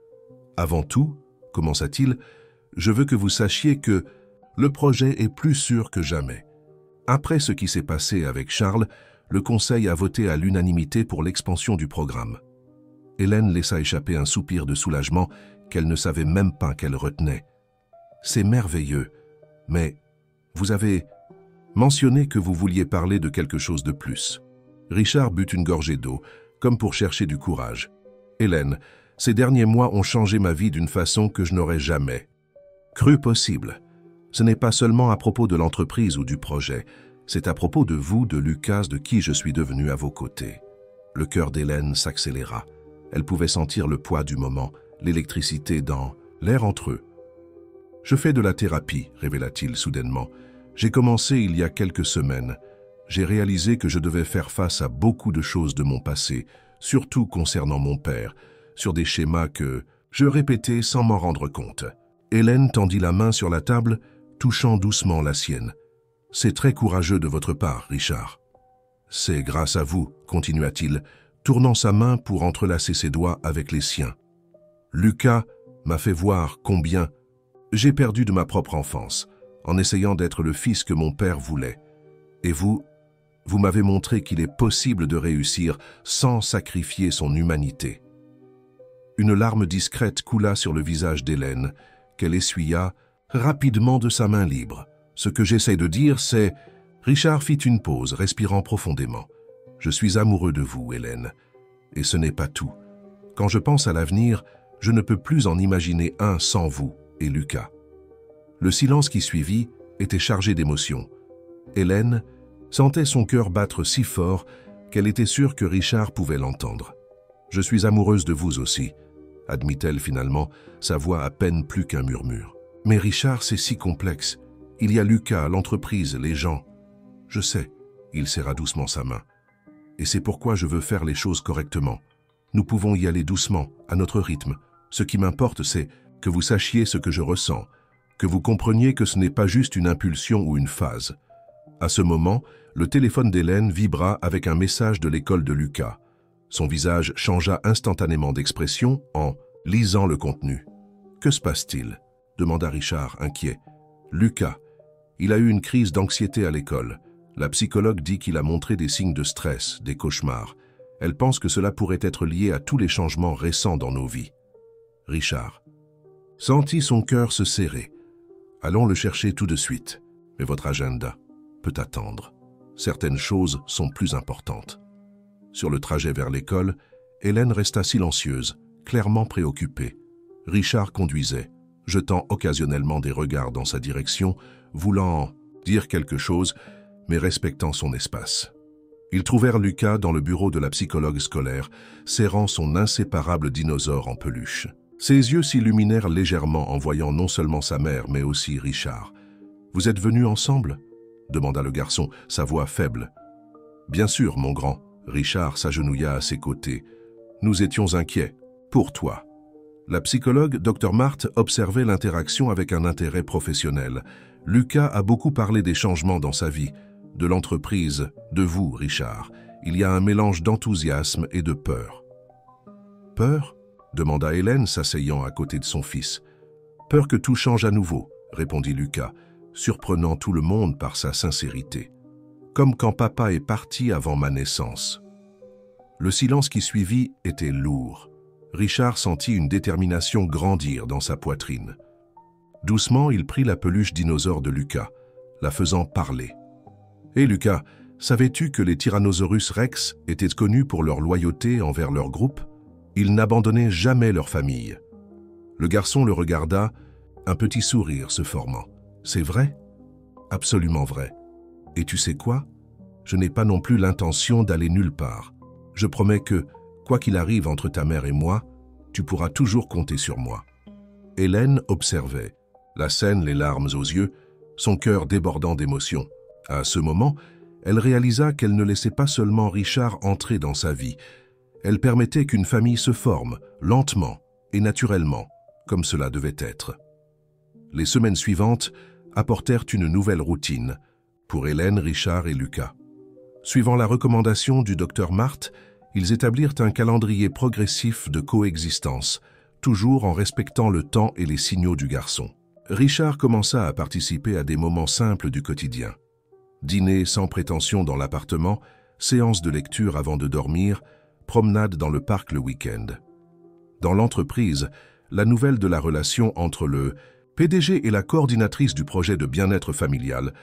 « Avant tout, commença-t-il, je veux que vous sachiez que Le projet est plus sûr que jamais. Après ce qui s'est passé avec Charles, le Conseil a voté à l'unanimité pour l'expansion du programme. Hélène laissa échapper un soupir de soulagement qu'elle ne savait même pas qu'elle retenait. C'est merveilleux, mais vous avez mentionné que vous vouliez parler de quelque chose de plus. Richard but une gorgée d'eau, comme pour chercher du courage. Hélène, ces derniers mois ont changé ma vie d'une façon que je n'aurais jamais cru possible. Ce n'est pas seulement à propos de l'entreprise ou du projet, c'est à propos de vous, de Lucas, de qui je suis devenu à vos côtés. Le cœur d'Hélène s'accéléra. Elle pouvait sentir le poids du moment, l'électricité dans l'air entre eux. « Je fais de la thérapie », révéla-t-il soudainement. « J'ai commencé il y a quelques semaines. J'ai réalisé que je devais faire face à beaucoup de choses de mon passé, surtout concernant mon père, sur des schémas que je répétais sans m'en rendre compte. » Hélène tendit la main sur la table, touchant doucement la sienne. « C'est très courageux de votre part, Richard. »« C'est grâce à vous, » continua-t-il, tournant sa main pour entrelacer ses doigts avec les siens. « Lucas m'a fait voir combien j'ai perdu de ma propre enfance, en essayant d'être le fils que mon père voulait. Et vous m'avez montré qu'il est possible de réussir sans sacrifier son humanité. » Une larme discrète coula sur le visage d'Hélène, qu'elle essuya rapidement de sa main libre. « Ce que j'essaie de dire, c'est... » Richard fit une pause, respirant profondément. « Je suis amoureux de vous, Hélène. Et ce n'est pas tout. Quand je pense à l'avenir, je ne peux plus en imaginer un sans vous et Lucas. » Le silence qui suivit était chargé d'émotions. Hélène sentait son cœur battre si fort qu'elle était sûre que Richard pouvait l'entendre. « Je suis amoureuse de vous aussi, » admit-elle finalement, sa voix à peine plus qu'un murmure. « Mais Richard, c'est si complexe. Il y a Lucas, l'entreprise, les gens. » « Je sais, » il serra doucement sa main. « Et c'est pourquoi je veux faire les choses correctement. Nous pouvons y aller doucement, à notre rythme. Ce qui m'importe, c'est que vous sachiez ce que je ressens, que vous compreniez que ce n'est pas juste une impulsion ou une phase. » À ce moment, le téléphone d'Hélène vibra avec un message de l'école de Lucas. Son visage changea instantanément d'expression en lisant le contenu. « Que se passe-t-il » demanda Richard, inquiet. « Lucas, il a eu une crise d'anxiété à l'école. La psychologue dit qu'il a montré des signes de stress, des cauchemars. Elle pense que cela pourrait être lié à tous les changements récents dans nos vies. » Richard sentit son cœur se serrer. « Allons le chercher tout de suite, mais votre agenda peut attendre. Certaines choses sont plus importantes. » Sur le trajet vers l'école, Hélène resta silencieuse, clairement préoccupée. Richard conduisait, jetant occasionnellement des regards dans sa direction, voulant dire quelque chose, mais respectant son espace. Ils trouvèrent Lucas dans le bureau de la psychologue scolaire, serrant son inséparable dinosaure en peluche. Ses yeux s'illuminèrent légèrement en voyant non seulement sa mère, mais aussi Richard. « Vous êtes venus ensemble ?» demanda le garçon, sa voix faible. « Bien sûr, mon grand. » Richard s'agenouilla à ses côtés. « Nous étions inquiets. Pour toi. » La psychologue, Dr Marthe, observait l'interaction avec un intérêt professionnel. Lucas a beaucoup parlé des changements dans sa vie, de l'entreprise, de vous, Richard. Il y a un mélange d'enthousiasme et de peur. « Peur ?» demanda Hélène, s'asseyant à côté de son fils. « Peur que tout change à nouveau, » répondit Lucas, surprenant tout le monde par sa sincérité. « Comme quand papa est parti avant ma naissance. » Le silence qui suivit était lourd. Richard sentit une détermination grandir dans sa poitrine. Doucement, il prit la peluche dinosaure de Lucas, la faisant parler. « Hé Lucas, savais-tu que les Tyrannosaurus Rex étaient connus pour leur loyauté envers leur groupe? Ils n'abandonnaient jamais leur famille. » Le garçon le regarda, un petit sourire se formant. « C'est vrai? » »« Absolument vrai. Et tu sais quoi? Je n'ai pas non plus l'intention d'aller nulle part. Je promets que, quoi qu'il arrive entre ta mère et moi, tu pourras toujours compter sur moi. » Hélène observait, la scène les larmes aux yeux, son cœur débordant d'émotion. À ce moment, elle réalisa qu'elle ne laissait pas seulement Richard entrer dans sa vie, elle permettait qu'une famille se forme, lentement et naturellement, comme cela devait être. Les semaines suivantes apportèrent une nouvelle routine, pour Hélène, Richard et Lucas. Suivant la recommandation du docteur Marthe, ils établirent un calendrier progressif de coexistence, toujours en respectant le temps et les signaux du garçon. « Richard commença à participer à des moments simples du quotidien. Dîner sans prétention dans l'appartement, séance de lecture avant de dormir, promenade dans le parc le week-end. Dans l'entreprise, la nouvelle de la relation entre le PDG et la coordinatrice du projet de bien-être familial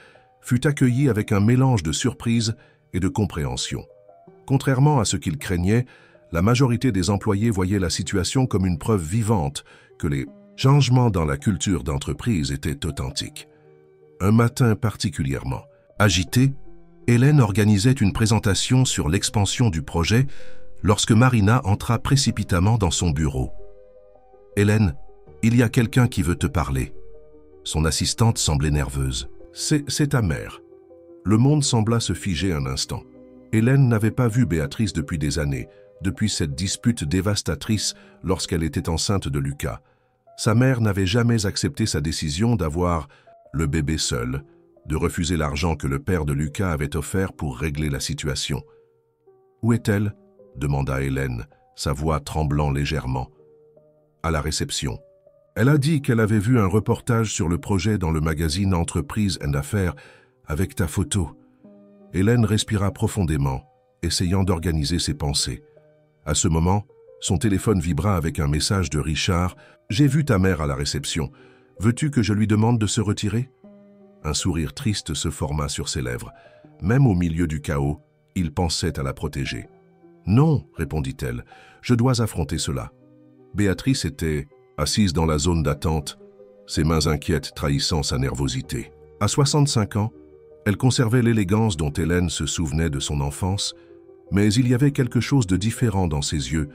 fut accueillie avec un mélange de surprise et de compréhension. Contrairement à ce qu'ils craignaient, la majorité des employés voyaient la situation comme une preuve vivante que les changements dans la culture d'entreprise étaient authentiques. Un matin particulièrement agité, Hélène organisait une présentation sur l'expansion du projet lorsque Marina entra précipitamment dans son bureau. « Hélène, il y a quelqu'un qui veut te parler. » Son assistante semblait nerveuse. « C'est ta mère. » Le monde sembla se figer un instant. Hélène n'avait pas vu Béatrice depuis des années, depuis cette dispute dévastatrice lorsqu'elle était enceinte de Lucas. Sa mère n'avait jamais accepté sa décision d'avoir le bébé seul, de refuser l'argent que le père de Lucas avait offert pour régler la situation. « Où est-elle » demanda Hélène, sa voix tremblant légèrement. « À la réception. Elle a dit qu'elle avait vu un reportage sur le projet dans le magazine Entreprises & Affaires avec ta photo. » Hélène respira profondément, essayant d'organiser ses pensées. À ce moment, son téléphone vibra avec un message de Richard. « J'ai vu ta mère à la réception. Veux-tu que je lui demande de se retirer ?» Un sourire triste se forma sur ses lèvres. Même au milieu du chaos, il pensait à la protéger. « Non, répondit-elle, je dois affronter cela. » Béatrice était assise dans la zone d'attente, ses mains inquiètes trahissant sa nervosité. À 65 ans, elle conservait l'élégance dont Hélène se souvenait de son enfance, mais il y avait quelque chose de différent dans ses yeux,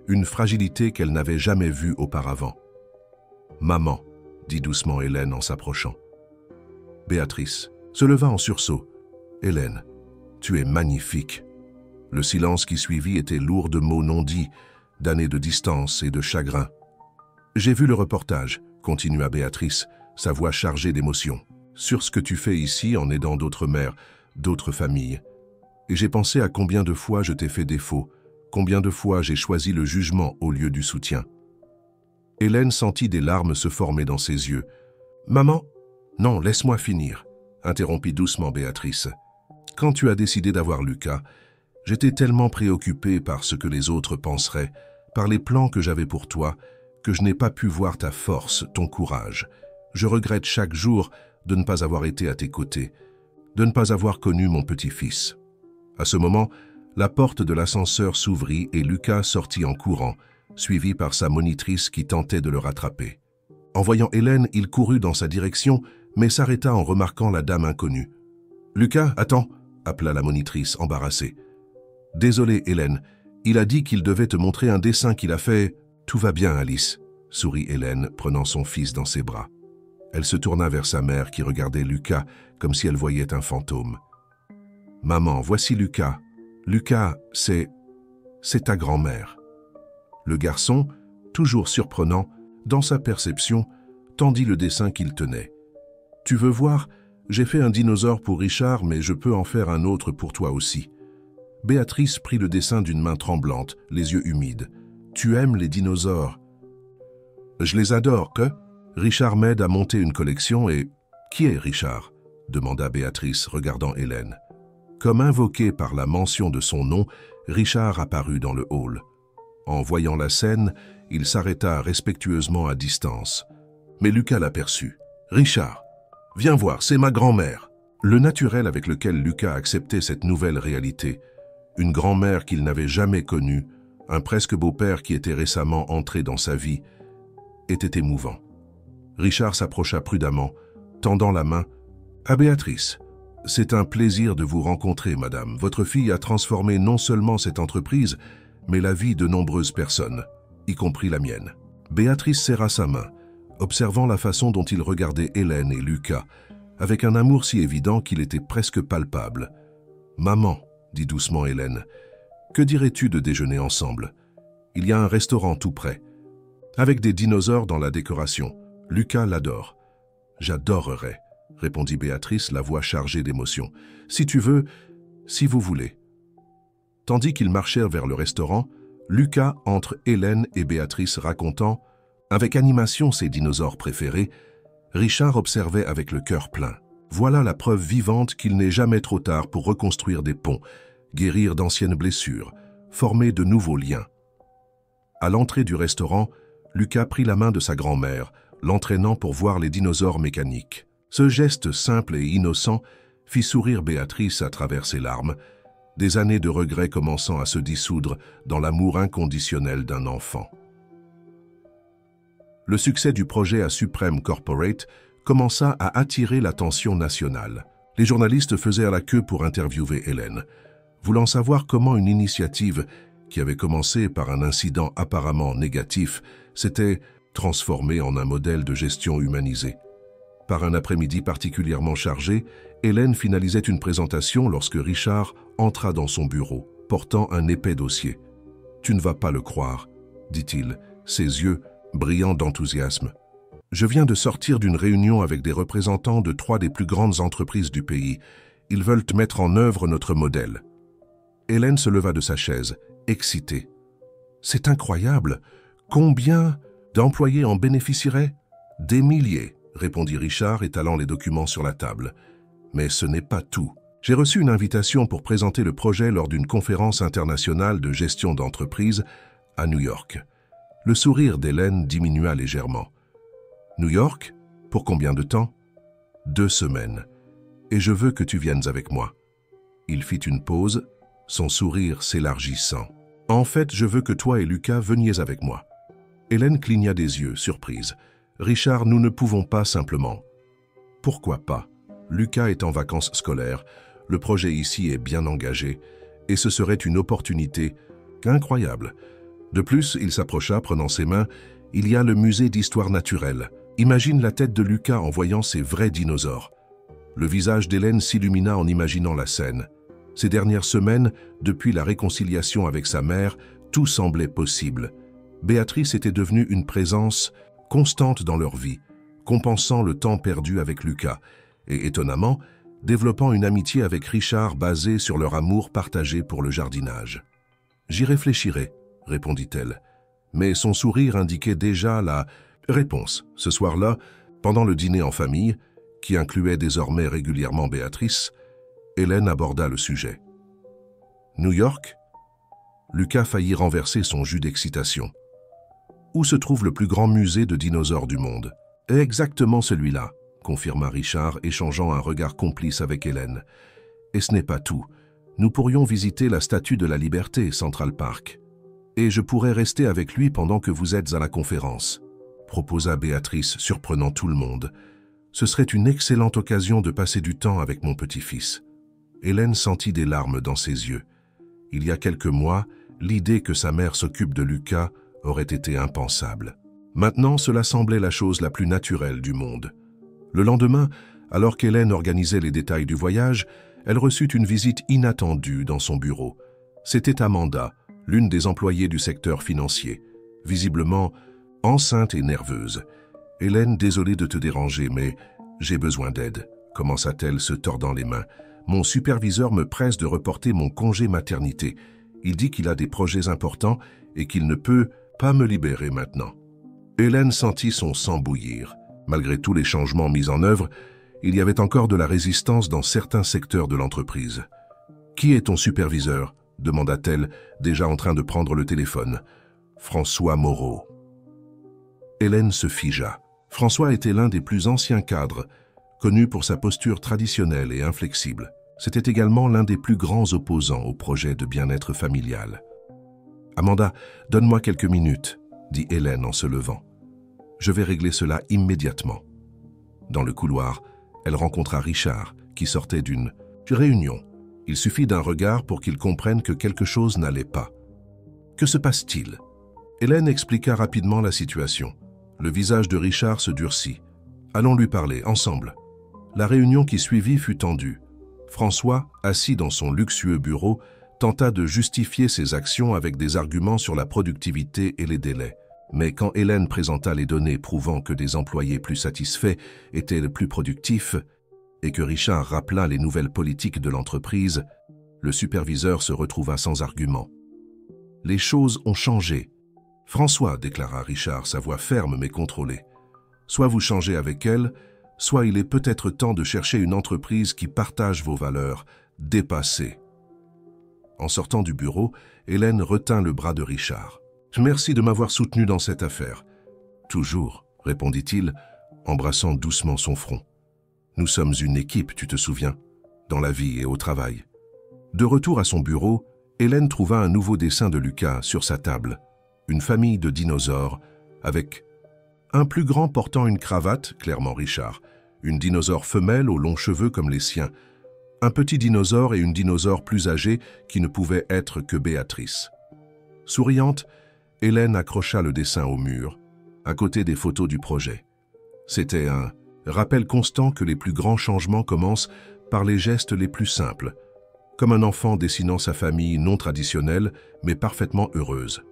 une fragilité qu'elle n'avait jamais vue auparavant. « Maman », dit doucement Hélène en s'approchant. Béatrice se leva en sursaut. « Hélène, tu es magnifique. » Le silence qui suivit était lourd de mots non dits, d'années de distance et de chagrin. « J'ai vu le reportage, » continua Béatrice, sa voix chargée d'émotion, « sur ce que tu fais ici en aidant d'autres mères, d'autres familles. Et j'ai pensé à combien de fois je t'ai fait défaut, combien de fois j'ai choisi le jugement au lieu du soutien. » Hélène sentit des larmes se former dans ses yeux. « Maman, non, laisse-moi finir, » interrompit doucement Béatrice. « Quand tu as décidé d'avoir Lucas, j'étais tellement préoccupée par ce que les autres penseraient, par les plans que j'avais pour toi, que je n'ai pas pu voir ta force, ton courage. Je regrette chaque jour de ne pas avoir été à tes côtés, de ne pas avoir connu mon petit-fils. » À ce moment, la porte de l'ascenseur s'ouvrit et Lucas sortit en courant, suivi par sa monitrice qui tentait de le rattraper. En voyant Hélène, il courut dans sa direction, mais s'arrêta en remarquant la dame inconnue. « Lucas, attends !» appela la monitrice, embarrassée. « Désolé, Hélène, il a dit qu'il devait te montrer un dessin qu'il a fait. »« Tout va bien, Alice », sourit Hélène, prenant son fils dans ses bras. Elle se tourna vers sa mère qui regardait Lucas comme si elle voyait un fantôme. « Maman, voici Lucas. Lucas, c'est ta grand-mère. » Le garçon, toujours surprenant, dans sa perception, tendit le dessin qu'il tenait. « Tu veux voir? J'ai fait un dinosaure pour Richard, mais je peux en faire un autre pour toi aussi. » Béatrice prit le dessin d'une main tremblante, les yeux humides. « Tu aimes les dinosaures? »« Je les adore, que? Richard m'aide à monter une collection et... »« Qui est Richard ?» demanda Béatrice, regardant Hélène. Comme invoqué par la mention de son nom, Richard apparut dans le hall. En voyant la scène, il s'arrêta respectueusement à distance. Mais Lucas l'aperçut. « Richard, viens voir, c'est ma grand-mère. » Le naturel avec lequel Lucas acceptait cette nouvelle réalité, une grand-mère qu'il n'avait jamais connue, un presque beau-père qui était récemment entré dans sa vie, était émouvant. Richard s'approcha prudemment, tendant la main. « À Béatrice, c'est un plaisir de vous rencontrer, madame. Votre fille a transformé non seulement cette entreprise, mais la vie de nombreuses personnes, y compris la mienne. » Béatrice serra sa main, observant la façon dont il regardait Hélène et Lucas, avec un amour si évident qu'il était presque palpable. « Maman, » dit doucement Hélène, « que dirais-tu de déjeuner ensemble? Il y a un restaurant tout près, avec des dinosaures dans la décoration. Lucas l'adore. »« J'adorerais, » répondit Béatrice, la voix chargée d'émotion. « Si tu veux, si vous voulez. » Tandis qu'ils marchèrent vers le restaurant, Lucas entre Hélène et Béatrice racontant, avec animation ses dinosaures préférés, Richard observait avec le cœur plein. Voilà la preuve vivante qu'il n'est jamais trop tard pour reconstruire des ponts, guérir d'anciennes blessures, former de nouveaux liens. À l'entrée du restaurant, Lucas prit la main de sa grand-mère, l'entraînant pour voir les dinosaures mécaniques. Ce geste simple et innocent fit sourire Béatrice à travers ses larmes, des années de regrets commençant à se dissoudre dans l'amour inconditionnel d'un enfant. Le succès du projet à Supreme Corporate commença à attirer l'attention nationale. Les journalistes faisaient à la queue pour interviewer Hélène, voulant savoir comment une initiative qui avait commencé par un incident apparemment négatif s'était transformée en un modèle de gestion humanisé. Par un après-midi particulièrement chargé, Hélène finalisait une présentation lorsque Richard entra dans son bureau, portant un épais dossier. « Tu ne vas pas le croire », dit-il, ses yeux brillants d'enthousiasme. « Je viens de sortir d'une réunion avec des représentants de 3 des plus grandes entreprises du pays. Ils veulent mettre en œuvre notre modèle. » Hélène se leva de sa chaise, excitée. « C'est incroyable! Combien d'employés en bénéficieraient? »« Des milliers, » répondit Richard, étalant les documents sur la table. « Mais ce n'est pas tout. J'ai reçu une invitation pour présenter le projet lors d'une conférence internationale de gestion d'entreprise à New York. » Le sourire d'Hélène diminua légèrement. « New York? Pour combien de temps? »« 2 semaines. Et je veux que tu viennes avec moi. » Il fit une pause, son sourire s'élargissant. « En fait, je veux que toi et Lucas veniez avec moi. » Hélène cligna des yeux, surprise. « Richard, nous ne pouvons pas simplement. »« Pourquoi pas? Lucas est en vacances scolaires, le projet ici est bien engagé, et ce serait une opportunité incroyable. » De plus, il s'approcha, prenant ses mains. « Il y a le musée d'histoire naturelle. Imagine la tête de Lucas en voyant ces vrais dinosaures. » Le visage d'Hélène s'illumina en imaginant la scène. Ces dernières semaines, depuis la réconciliation avec sa mère, tout semblait possible. Béatrice était devenue une présence constante dans leur vie, compensant le temps perdu avec Lucas, et étonnamment, développant une amitié avec Richard basée sur leur amour partagé pour le jardinage. « J'y réfléchirai, » répondit-elle. Mais son sourire indiquait déjà la réponse. Ce soir-là, pendant le dîner en famille, qui incluait désormais régulièrement Béatrice, Hélène aborda le sujet. « New York ?» Lucas faillit renverser son jus d'excitation. « Où se trouve le plus grand musée de dinosaures du monde ?»« Exactement celui-là, » confirma Richard, échangeant un regard complice avec Hélène. « Et ce n'est pas tout. Nous pourrions visiter la Statue de la Liberté, Central Park. Et je pourrais rester avec lui pendant que vous êtes à la conférence, » proposa Béatrice, surprenant tout le monde. « Ce serait une excellente occasion de passer du temps avec mon petit-fils. » Hélène sentit des larmes dans ses yeux. Il y a quelques mois, l'idée que sa mère s'occupe de Lucas aurait été impensable. Maintenant, cela semblait la chose la plus naturelle du monde. Le lendemain, alors qu'Hélène organisait les détails du voyage, elle reçut une visite inattendue dans son bureau. C'était Amanda, l'une des employées du secteur financier, visiblement enceinte et nerveuse. « Hélène, désolée de te déranger, mais j'ai besoin d'aide, » commença-t-elle se tordant les mains. « Mon superviseur me presse de reporter mon congé maternité. Il dit qu'il a des projets importants et qu'il ne peut pas me libérer maintenant. » Hélène sentit son sang bouillir. Malgré tous les changements mis en œuvre, il y avait encore de la résistance dans certains secteurs de l'entreprise. « Qui est ton superviseur ?» demanda-t-elle, déjà en train de prendre le téléphone. « François Moreau. » Hélène se figea. François était l'un des plus anciens cadres, connu pour sa posture traditionnelle et inflexible. C'était également l'un des plus grands opposants au projet de bien-être familial. « Amanda, donne-moi quelques minutes, » dit Hélène en se levant. « Je vais régler cela immédiatement. » Dans le couloir, elle rencontra Richard, qui sortait d'une réunion. Il suffit d'un regard pour qu'il comprenne que quelque chose n'allait pas. « Que se passe-t-il » Hélène expliqua rapidement la situation. Le visage de Richard se durcit. « Allons lui parler, ensemble. » La réunion qui suivit fut tendue. François, assis dans son luxueux bureau, tenta de justifier ses actions avec des arguments sur la productivité et les délais. Mais quand Hélène présenta les données prouvant que des employés plus satisfaits étaient les plus productifs et que Richard rappela les nouvelles politiques de l'entreprise, le superviseur se retrouva sans argument. « Les choses ont changé. »« François, » déclara Richard, sa voix ferme mais contrôlée. Soit vous changez avec elle, soit il est peut-être temps de chercher une entreprise qui partage vos valeurs, dépassées. » En sortant du bureau, Hélène retint le bras de Richard. « Merci de m'avoir soutenu dans cette affaire. »« Toujours, » répondit-il, embrassant doucement son front. « Nous sommes une équipe, tu te souviens, dans la vie et au travail. » De retour à son bureau, Hélène trouva un nouveau dessin de Lucas sur sa table. Une famille de dinosaures, avec un plus grand portant une cravate, clairement Richard, une dinosaure femelle aux longs cheveux comme les siens, un petit dinosaure et une dinosaure plus âgée qui ne pouvait être que Béatrice. Souriante, Hélène accrocha le dessin au mur, à côté des photos du projet. C'était un rappel constant que les plus grands changements commencent par les gestes les plus simples, comme un enfant dessinant sa famille non traditionnelle, mais parfaitement heureuse.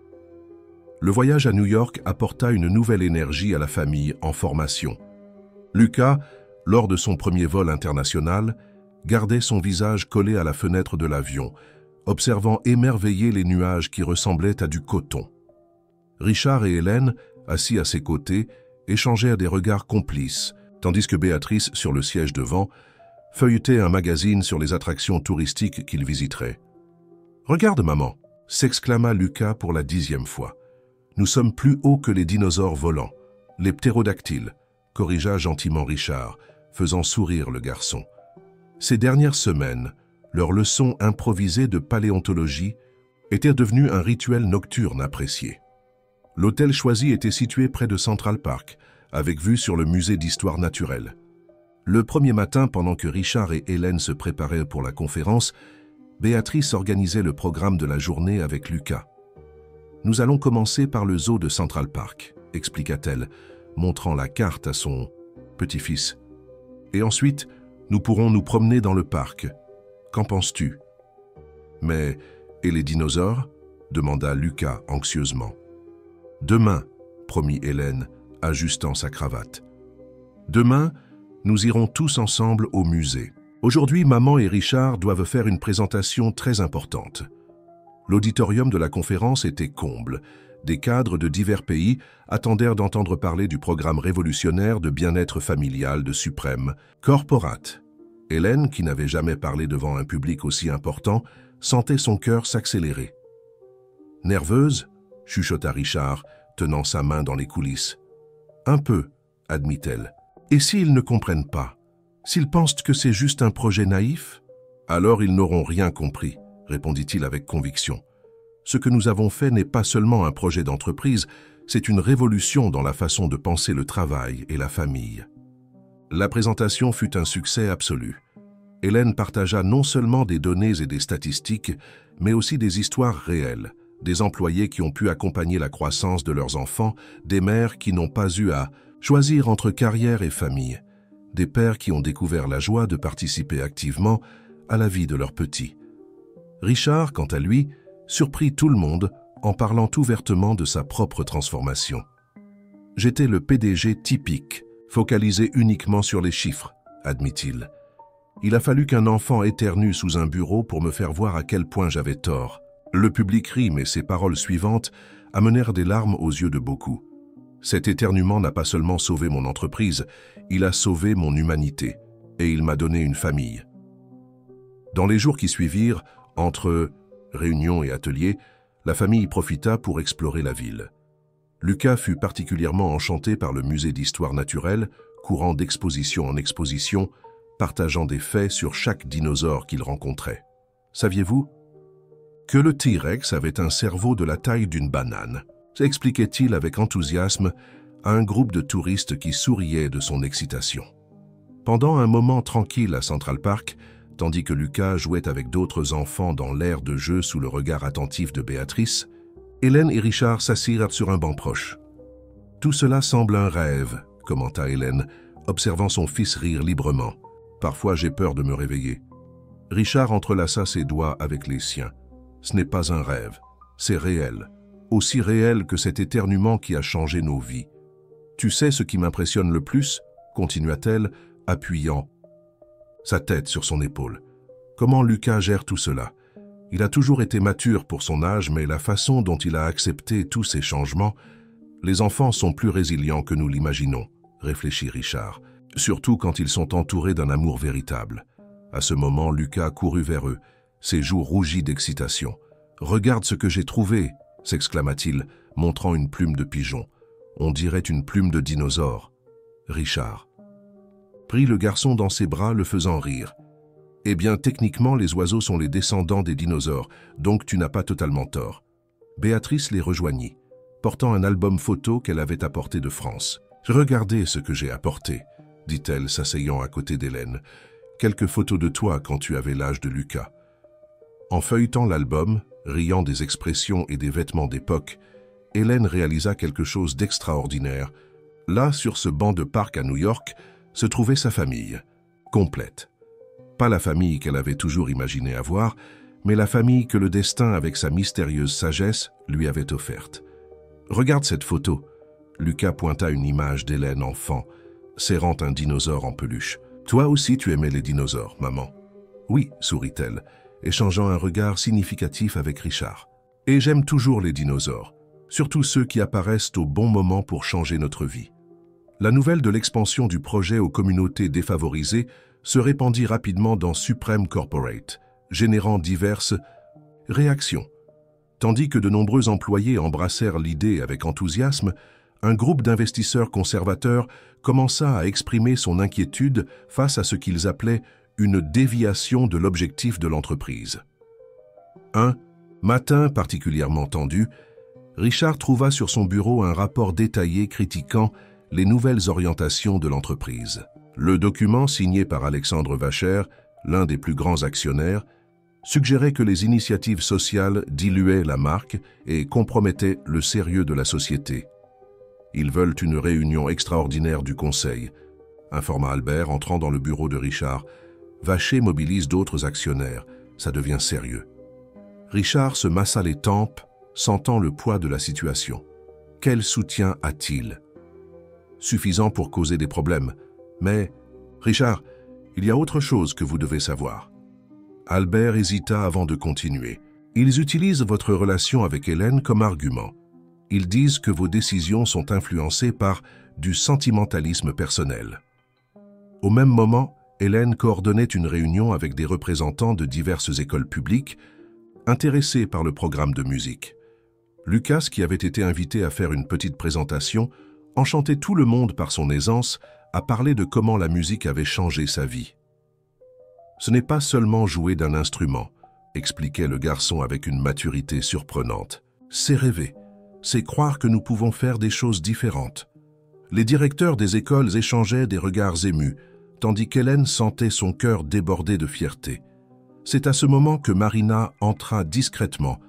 Le voyage à New York apporta une nouvelle énergie à la famille en formation. Lucas, lors de son premier vol international, gardait son visage collé à la fenêtre de l'avion, observant émerveillé les nuages qui ressemblaient à du coton. Richard et Hélène, assis à ses côtés, échangèrent des regards complices, tandis que Béatrice, sur le siège devant, feuilletait un magazine sur les attractions touristiques qu'il visiterait. « Regarde, maman !» s'exclama Lucas pour la 10e fois. « Nous sommes plus hauts que les dinosaures volants, les ptérodactyles », corrigea gentiment Richard, faisant sourire le garçon. Ces dernières semaines, leur leçon improvisée de paléontologie était devenue un rituel nocturne apprécié. L'hôtel choisi était situé près de Central Park, avec vue sur le musée d'histoire naturelle. Le premier matin, pendant que Richard et Hélène se préparaient pour la conférence, Béatrice organisait le programme de la journée avec Lucas. « Nous allons commencer par le zoo de Central Park », expliqua-t-elle, montrant la carte à son petit-fils. « Et ensuite, nous pourrons nous promener dans le parc. Qu'en penses-tu ?»« Mais, et les dinosaures ?» demanda Lucas anxieusement. « Demain, » promit Hélène, ajustant sa cravate. « Demain, nous irons tous ensemble au musée. Aujourd'hui, maman et Richard doivent faire une présentation très importante. » L'auditorium de la conférence était comble. Des cadres de divers pays attendèrent d'entendre parler du programme révolutionnaire de bien-être familial de Supreme Corporate. Hélène, qui n'avait jamais parlé devant un public aussi important, sentait son cœur s'accélérer. « Nerveuse ?» chuchota Richard, tenant sa main dans les coulisses. « Un peu, » admit-elle. « Et s'ils ne comprennent pas? S'ils pensent que c'est juste un projet naïf? Alors ils n'auront rien compris, » répondit-il avec conviction. « Ce que nous avons fait n'est pas seulement un projet d'entreprise, c'est une révolution dans la façon de penser le travail et la famille. » La présentation fut un succès absolu. Hélène partagea non seulement des données et des statistiques, mais aussi des histoires réelles, des employés qui ont pu accompagner la croissance de leurs enfants, des mères qui n'ont pas eu à choisir entre carrière et famille, des pères qui ont découvert la joie de participer activement à la vie de leurs petits. Richard, quant à lui, surprit tout le monde en parlant ouvertement de sa propre transformation. « J'étais le PDG typique, focalisé uniquement sur les chiffres, » admit-il. « Il a fallu qu'un enfant éternue sous un bureau pour me faire voir à quel point j'avais tort. » Le public rit, mais ses paroles suivantes amenèrent des larmes aux yeux de beaucoup. Cet éternuement n'a pas seulement sauvé mon entreprise, il a sauvé mon humanité, et il m'a donné une famille. Dans les jours qui suivirent, entre réunions et ateliers, la famille profita pour explorer la ville. Lucas fut particulièrement enchanté par le musée d'histoire naturelle, courant d'exposition en exposition, partageant des faits sur chaque dinosaure qu'il rencontrait. Saviez-vous que le T-Rex avait un cerveau de la taille d'une banane, expliquait-il avec enthousiasme à un groupe de touristes qui souriaient de son excitation. Pendant un moment tranquille à Central Park, tandis que Lucas jouait avec d'autres enfants dans l'aire de jeu sous le regard attentif de Béatrice, Hélène et Richard s'assirent sur un banc proche. « Tout cela semble un rêve », commenta Hélène, observant son fils rire librement. « Parfois j'ai peur de me réveiller. » Richard entrelaça ses doigts avec les siens. « Ce n'est pas un rêve, c'est réel, aussi réel que cet éternuement qui a changé nos vies. Tu sais ce qui m'impressionne le plus ?» continua-t-elle, appuyant sa tête sur son épaule. « Comment Lucas gère tout cela? Il a toujours été mature pour son âge, mais la façon dont il a accepté tous ces changements, les enfants sont plus résilients que nous l'imaginons, » réfléchit Richard, surtout quand ils sont entourés d'un amour véritable. À ce moment, Lucas courut vers eux, ses joues rougies d'excitation. « Regarde ce que j'ai trouvé !» s'exclama-t-il, montrant une plume de pigeon. On dirait une plume de dinosaure. Richard prit le garçon dans ses bras, le faisant rire. « Eh bien, techniquement, les oiseaux sont les descendants des dinosaures, donc tu n'as pas totalement tort. » Béatrice les rejoignit, portant un album photo qu'elle avait apporté de France. « Regardez ce que j'ai apporté, » dit-elle, s'asseyant à côté d'Hélène. « Quelques photos de toi quand tu avais l'âge de Lucas. » En feuilletant l'album, riant des expressions et des vêtements d'époque, Hélène réalisa quelque chose d'extraordinaire. Là, sur ce banc de parc à New York, se trouvait sa famille, complète. Pas la famille qu'elle avait toujours imaginé avoir, mais la famille que le destin, avec sa mystérieuse sagesse, lui avait offerte. « Regarde cette photo !» Lucas pointa une image d'Hélène enfant, serrant un dinosaure en peluche. « Toi aussi tu aimais les dinosaures, maman ?» « Oui, sourit-elle, échangeant un regard significatif avec Richard. « Et j'aime toujours les dinosaures, surtout ceux qui apparaissent au bon moment pour changer notre vie. » La nouvelle de l'expansion du projet aux communautés défavorisées se répandit rapidement dans Supreme Corporate, générant diverses réactions. Tandis que de nombreux employés embrassèrent l'idée avec enthousiasme, un groupe d'investisseurs conservateurs commença à exprimer son inquiétude face à ce qu'ils appelaient une déviation de l'objectif de l'entreprise. Un matin particulièrement tendu, Richard trouva sur son bureau un rapport détaillé critiquant les nouvelles orientations de l'entreprise. Le document, signé par Alexandre Vacher, l'un des plus grands actionnaires, suggérait que les initiatives sociales diluaient la marque et compromettaient le sérieux de la société. Ils veulent une réunion extraordinaire du conseil, informa Albert, entrant dans le bureau de Richard. Vacher mobilise d'autres actionnaires, ça devient sérieux. Richard se massa les tempes, sentant le poids de la situation. Quel soutien a-t-il? Suffisant pour causer des problèmes. Mais, Richard, il y a autre chose que vous devez savoir. Albert hésita avant de continuer. Ils utilisent votre relation avec Hélène comme argument. Ils disent que vos décisions sont influencées par du sentimentalisme personnel. Au même moment, Hélène coordonnait une réunion avec des représentants de diverses écoles publiques intéressés par le programme de musique. Lucas, qui avait été invité à faire une petite présentation, enchantait tout le monde par son aisance à parler de comment la musique avait changé sa vie. « Ce n'est pas seulement jouer d'un instrument », expliquait le garçon avec une maturité surprenante. « C'est rêver, c'est croire que nous pouvons faire des choses différentes. » Les directeurs des écoles échangeaient des regards émus, tandis qu'Hélène sentait son cœur déborder de fierté. C'est à ce moment que Marina entra discrètement,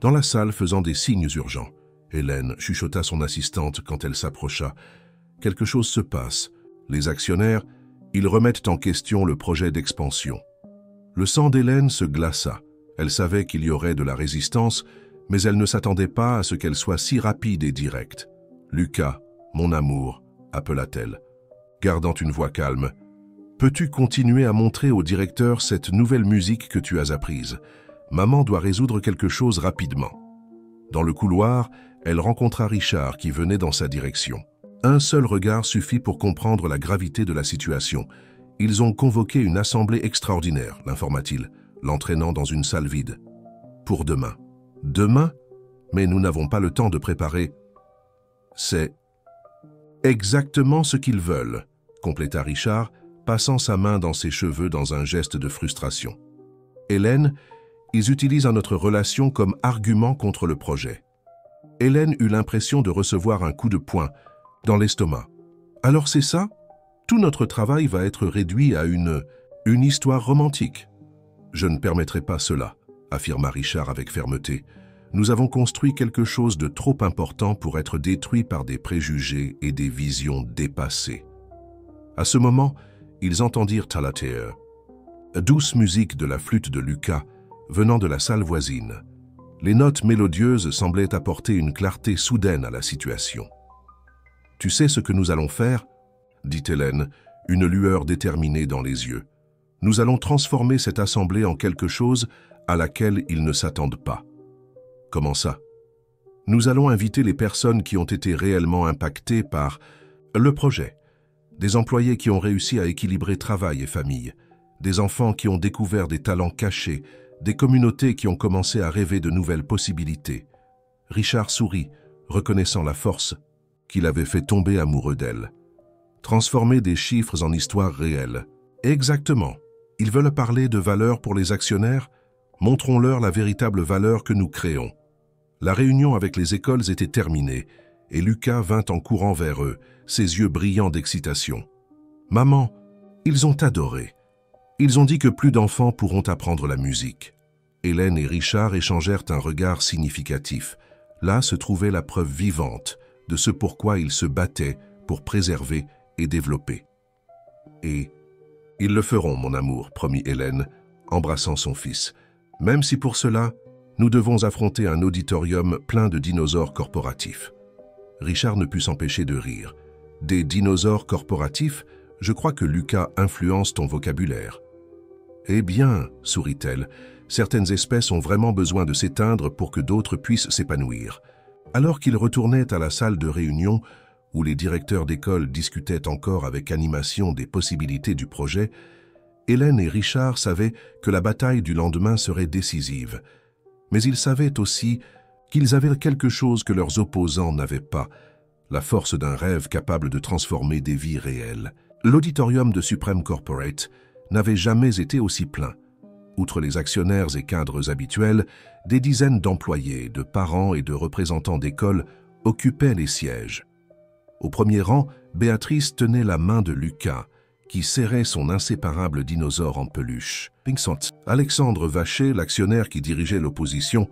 dans la salle faisant des signes urgents. Hélène chuchota son assistante quand elle s'approcha. « Quelque chose se passe. Les actionnaires, ils remettent en question le projet d'expansion. » Le sang d'Hélène se glaça. Elle savait qu'il y aurait de la résistance, mais elle ne s'attendait pas à ce qu'elle soit si rapide et directe. « Lucas, mon amour, » appela-t-elle, gardant une voix calme. « Peux-tu continuer à montrer au directeur cette nouvelle musique que tu as apprise? Maman doit résoudre quelque chose rapidement. » Dans le couloir, elle rencontra Richard qui venait dans sa direction. Un seul regard suffit pour comprendre la gravité de la situation. « Ils ont convoqué une assemblée extraordinaire », l'informa-t-il, l'entraînant dans une salle vide. « Pour demain. »« Demain? Mais nous n'avons pas le temps de préparer. »« C'est exactement ce qu'ils veulent », compléta Richard, passant sa main dans ses cheveux dans un geste de frustration. « Hélène, ils utilisent notre relation comme argument contre le projet. » Hélène eut l'impression de recevoir un coup de poing dans l'estomac. « Alors c'est ça? Tout notre travail va être réduit à une histoire romantique. »« Je ne permettrai pas cela, » affirma Richard avec fermeté. « Nous avons construit quelque chose de trop important pour être détruit par des préjugés et des visions dépassées. » À ce moment, ils entendirent Talatea, douce musique de la flûte de Lucas, venant de la salle voisine. Les notes mélodieuses semblaient apporter une clarté soudaine à la situation. « Tu sais ce que nous allons faire ?» dit Hélène, une lueur déterminée dans les yeux. « Nous allons transformer cette assemblée en quelque chose à laquelle ils ne s'attendent pas. » « Comment ça ? » « Nous allons inviter les personnes qui ont été réellement impactées par le projet. Des employés qui ont réussi à équilibrer travail et famille, des enfants qui ont découvert des talents cachés, des communautés qui ont commencé à rêver de nouvelles possibilités. Richard sourit, reconnaissant la force qu'il avait fait tomber amoureux d'elle. Transformer des chiffres en histoires réelles. Exactement. Ils veulent parler de valeur pour les actionnaires? Montrons-leur la véritable valeur que nous créons. La réunion avec les écoles était terminée, et Lucas vint en courant vers eux, ses yeux brillants d'excitation. « Maman, ils ont adoré. Ils ont dit que plus d'enfants pourront apprendre la musique. » Hélène et Richard échangèrent un regard significatif. Là se trouvait la preuve vivante de ce pourquoi ils se battaient pour préserver et développer. « Et ils le feront, mon amour, » promit Hélène, embrassant son fils. « Même si pour cela, nous devons affronter un auditorium plein de dinosaures corporatifs. » Richard ne put s'empêcher de rire. « Des dinosaures corporatifs? Je crois que Lucas influence ton vocabulaire. » « Eh bien, sourit-elle, certaines espèces ont vraiment besoin de s'éteindre pour que d'autres puissent s'épanouir. » Alors qu'ils retournaient à la salle de réunion, où les directeurs d'école discutaient encore avec animation des possibilités du projet, Hélène et Richard savaient que la bataille du lendemain serait décisive. Mais ils savaient aussi qu'ils avaient quelque chose que leurs opposants n'avaient pas, la force d'un rêve capable de transformer des vies réelles. L'auditorium de Supreme Corporate n'avait jamais été aussi plein. Outre les actionnaires et cadres habituels, des dizaines d'employés, de parents et de représentants d'écoles occupaient les sièges. Au premier rang, Béatrice tenait la main de Lucas, qui serrait son inséparable dinosaure en peluche. Alexandre Vacher, l'actionnaire qui dirigeait l'opposition,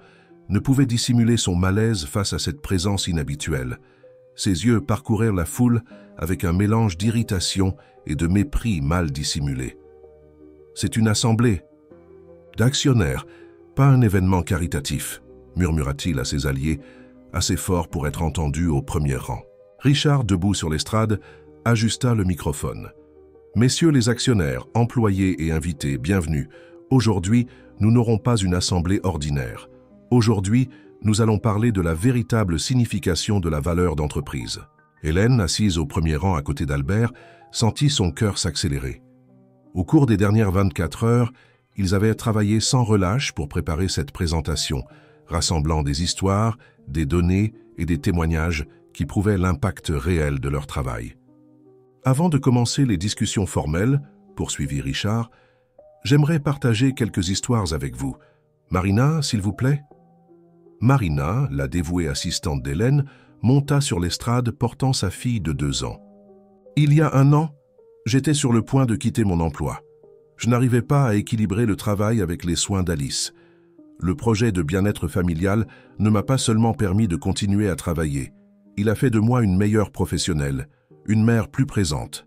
ne pouvait dissimuler son malaise face à cette présence inhabituelle. Ses yeux parcoururent la foule avec un mélange d'irritation et de mépris mal dissimulé. « C'est une assemblée d'actionnaires, pas un événement caritatif, » murmura-t-il à ses alliés, assez fort pour être entendu au premier rang. Richard, debout sur l'estrade, ajusta le microphone. « Messieurs les actionnaires, employés et invités, bienvenue. Aujourd'hui, nous n'aurons pas une assemblée ordinaire. Aujourd'hui, nous allons parler de la véritable signification de la valeur d'entreprise. » Hélène, assise au premier rang à côté d'Albert, sentit son cœur s'accélérer. Au cours des dernières 24 heures, ils avaient travaillé sans relâche pour préparer cette présentation, rassemblant des histoires, des données et des témoignages qui prouvaient l'impact réel de leur travail. « Avant de commencer les discussions formelles, » poursuivit Richard, « j'aimerais partager quelques histoires avec vous. Marina, s'il vous plaît ?» Marina, la dévouée assistante d'Hélène, monta sur l'estrade portant sa fille de 2 ans. « Il y a 1 an, j'étais sur le point de quitter mon emploi. Je n'arrivais pas à équilibrer le travail avec les soins d'Alice. Le projet de bien-être familial ne m'a pas seulement permis de continuer à travailler. Il a fait de moi une meilleure professionnelle, une mère plus présente. »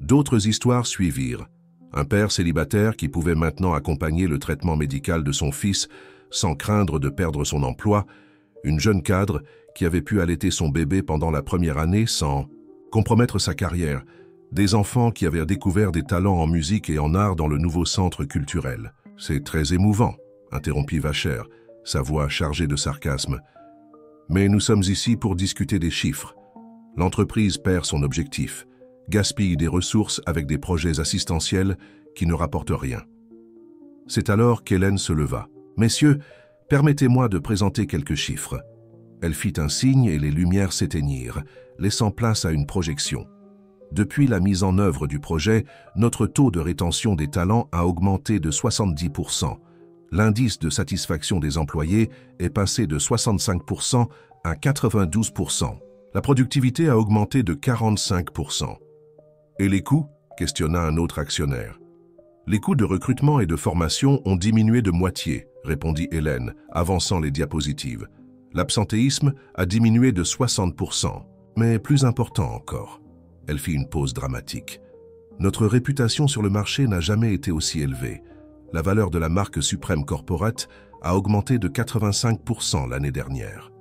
D'autres histoires suivirent. Un père célibataire qui pouvait maintenant accompagner le traitement médical de son fils sans craindre de perdre son emploi, une jeune cadre qui avait pu allaiter son bébé pendant la première année sans compromettre sa carrière, des enfants qui avaient découvert des talents en musique et en art dans le nouveau centre culturel. « C'est très émouvant, » interrompit Vacher, sa voix chargée de sarcasme. « Mais nous sommes ici pour discuter des chiffres. L'entreprise perd son objectif, gaspille des ressources avec des projets assistentiels qui ne rapportent rien. » C'est alors qu'Hélène se leva. « Messieurs, permettez-moi de présenter quelques chiffres. » Elle fit un signe et les lumières s'éteignirent, laissant place à une projection. Depuis la mise en œuvre du projet, notre taux de rétention des talents a augmenté de 70%. L'indice de satisfaction des employés est passé de 65% à 92%. La productivité a augmenté de 45%. « Et les coûts ?» questionna un autre actionnaire. « Les coûts de recrutement et de formation ont diminué de moitié, » répondit Hélène, avançant les diapositives. « L'absentéisme a diminué de 60%. Mais plus important encore. » Elle fit une pause dramatique. « Notre réputation sur le marché n'a jamais été aussi élevée. La valeur de la marque Supreme Corporate a augmenté de 85% l'année dernière. »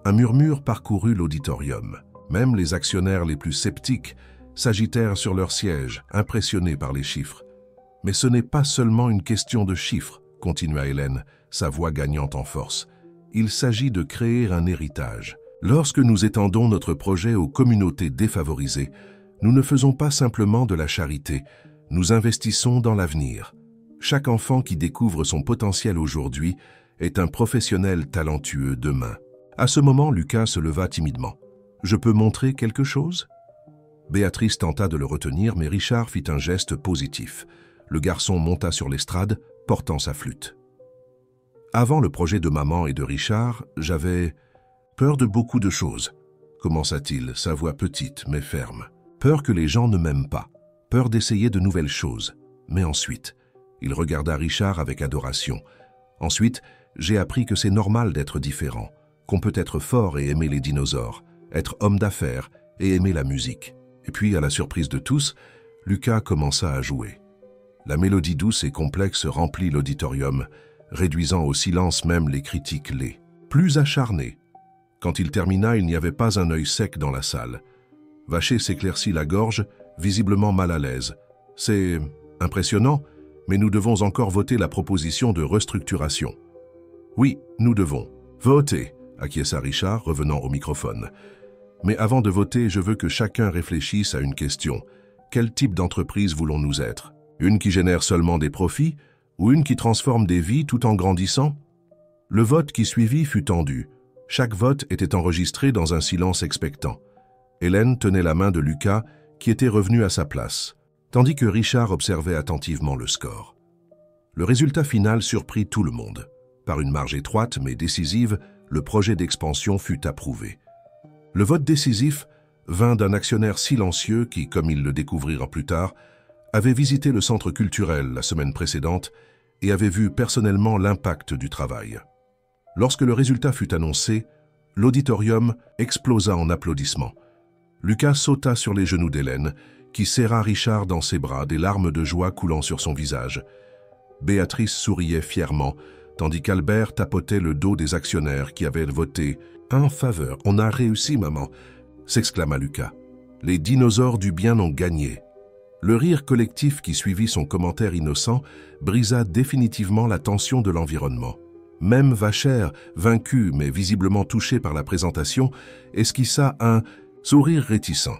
Un murmure parcourut l'auditorium. Même les actionnaires les plus sceptiques s'agitèrent sur leurs sièges, impressionnés par les chiffres. « Mais ce n'est pas seulement une question de chiffres, » continua Hélène, sa voix gagnant en force. « Il s'agit de créer un héritage. Lorsque nous étendons notre projet aux communautés défavorisées, Nous ne faisons pas simplement de la charité, nous investissons dans l'avenir. Chaque enfant qui découvre son potentiel aujourd'hui est un professionnel talentueux demain. À ce moment, Lucas se leva timidement. « Je peux montrer quelque chose ?» Béatrice tenta de le retenir, mais Richard fit un geste positif. Le garçon monta sur l'estrade, portant sa flûte. Avant le projet de maman et de Richard, j'avais peur de beaucoup de choses, commença-t-il, sa voix petite mais ferme. Peur que les gens ne m'aiment pas, peur d'essayer de nouvelles choses. Mais ensuite, il regarda Richard avec adoration. Ensuite, j'ai appris que c'est normal d'être différent, qu'on peut être fort et aimer les dinosaures, être homme d'affaires et aimer la musique. Et puis, à la surprise de tous, Lucas commença à jouer. La mélodie douce et complexe remplit l'auditorium, réduisant au silence même les critiques laids. Plus acharné. Quand il termina, il n'y avait pas un œil sec dans la salle. Vacher s'éclaircit la gorge, visiblement mal à l'aise. « C'est impressionnant, mais nous devons encore voter la proposition de restructuration. »« Oui, nous devons. Voter !» acquiesça Richard, revenant au microphone. « Mais avant de voter, je veux que chacun réfléchisse à une question. Quel type d'entreprise voulons-nous être? Une qui génère seulement des profits ou une qui transforme des vies tout en grandissant ?» Le vote qui suivit fut tendu. Chaque vote était enregistré dans un silence expectant. Hélène tenait la main de Lucas, qui était revenu à sa place, tandis que Richard observait attentivement le score. Le résultat final surprit tout le monde. Par une marge étroite mais décisive, le projet d'expansion fut approuvé. Le vote décisif vint d'un actionnaire silencieux qui, comme ils le découvrirent plus tard, avait visité le centre culturel la semaine précédente et avait vu personnellement l'impact du travail. Lorsque le résultat fut annoncé, l'auditorium explosa en applaudissements. Lucas sauta sur les genoux d'Hélène, qui serra Richard dans ses bras, des larmes de joie coulant sur son visage. Béatrice souriait fièrement, tandis qu'Albert tapotait le dos des actionnaires qui avaient voté « en faveur. On a réussi, maman !» s'exclama Lucas. « Les dinosaures du bien ont gagné. » Le rire collectif qui suivit son commentaire innocent brisa définitivement la tension de l'environnement. Même Vacher, vaincu mais visiblement touché par la présentation, esquissa un sourire réticent.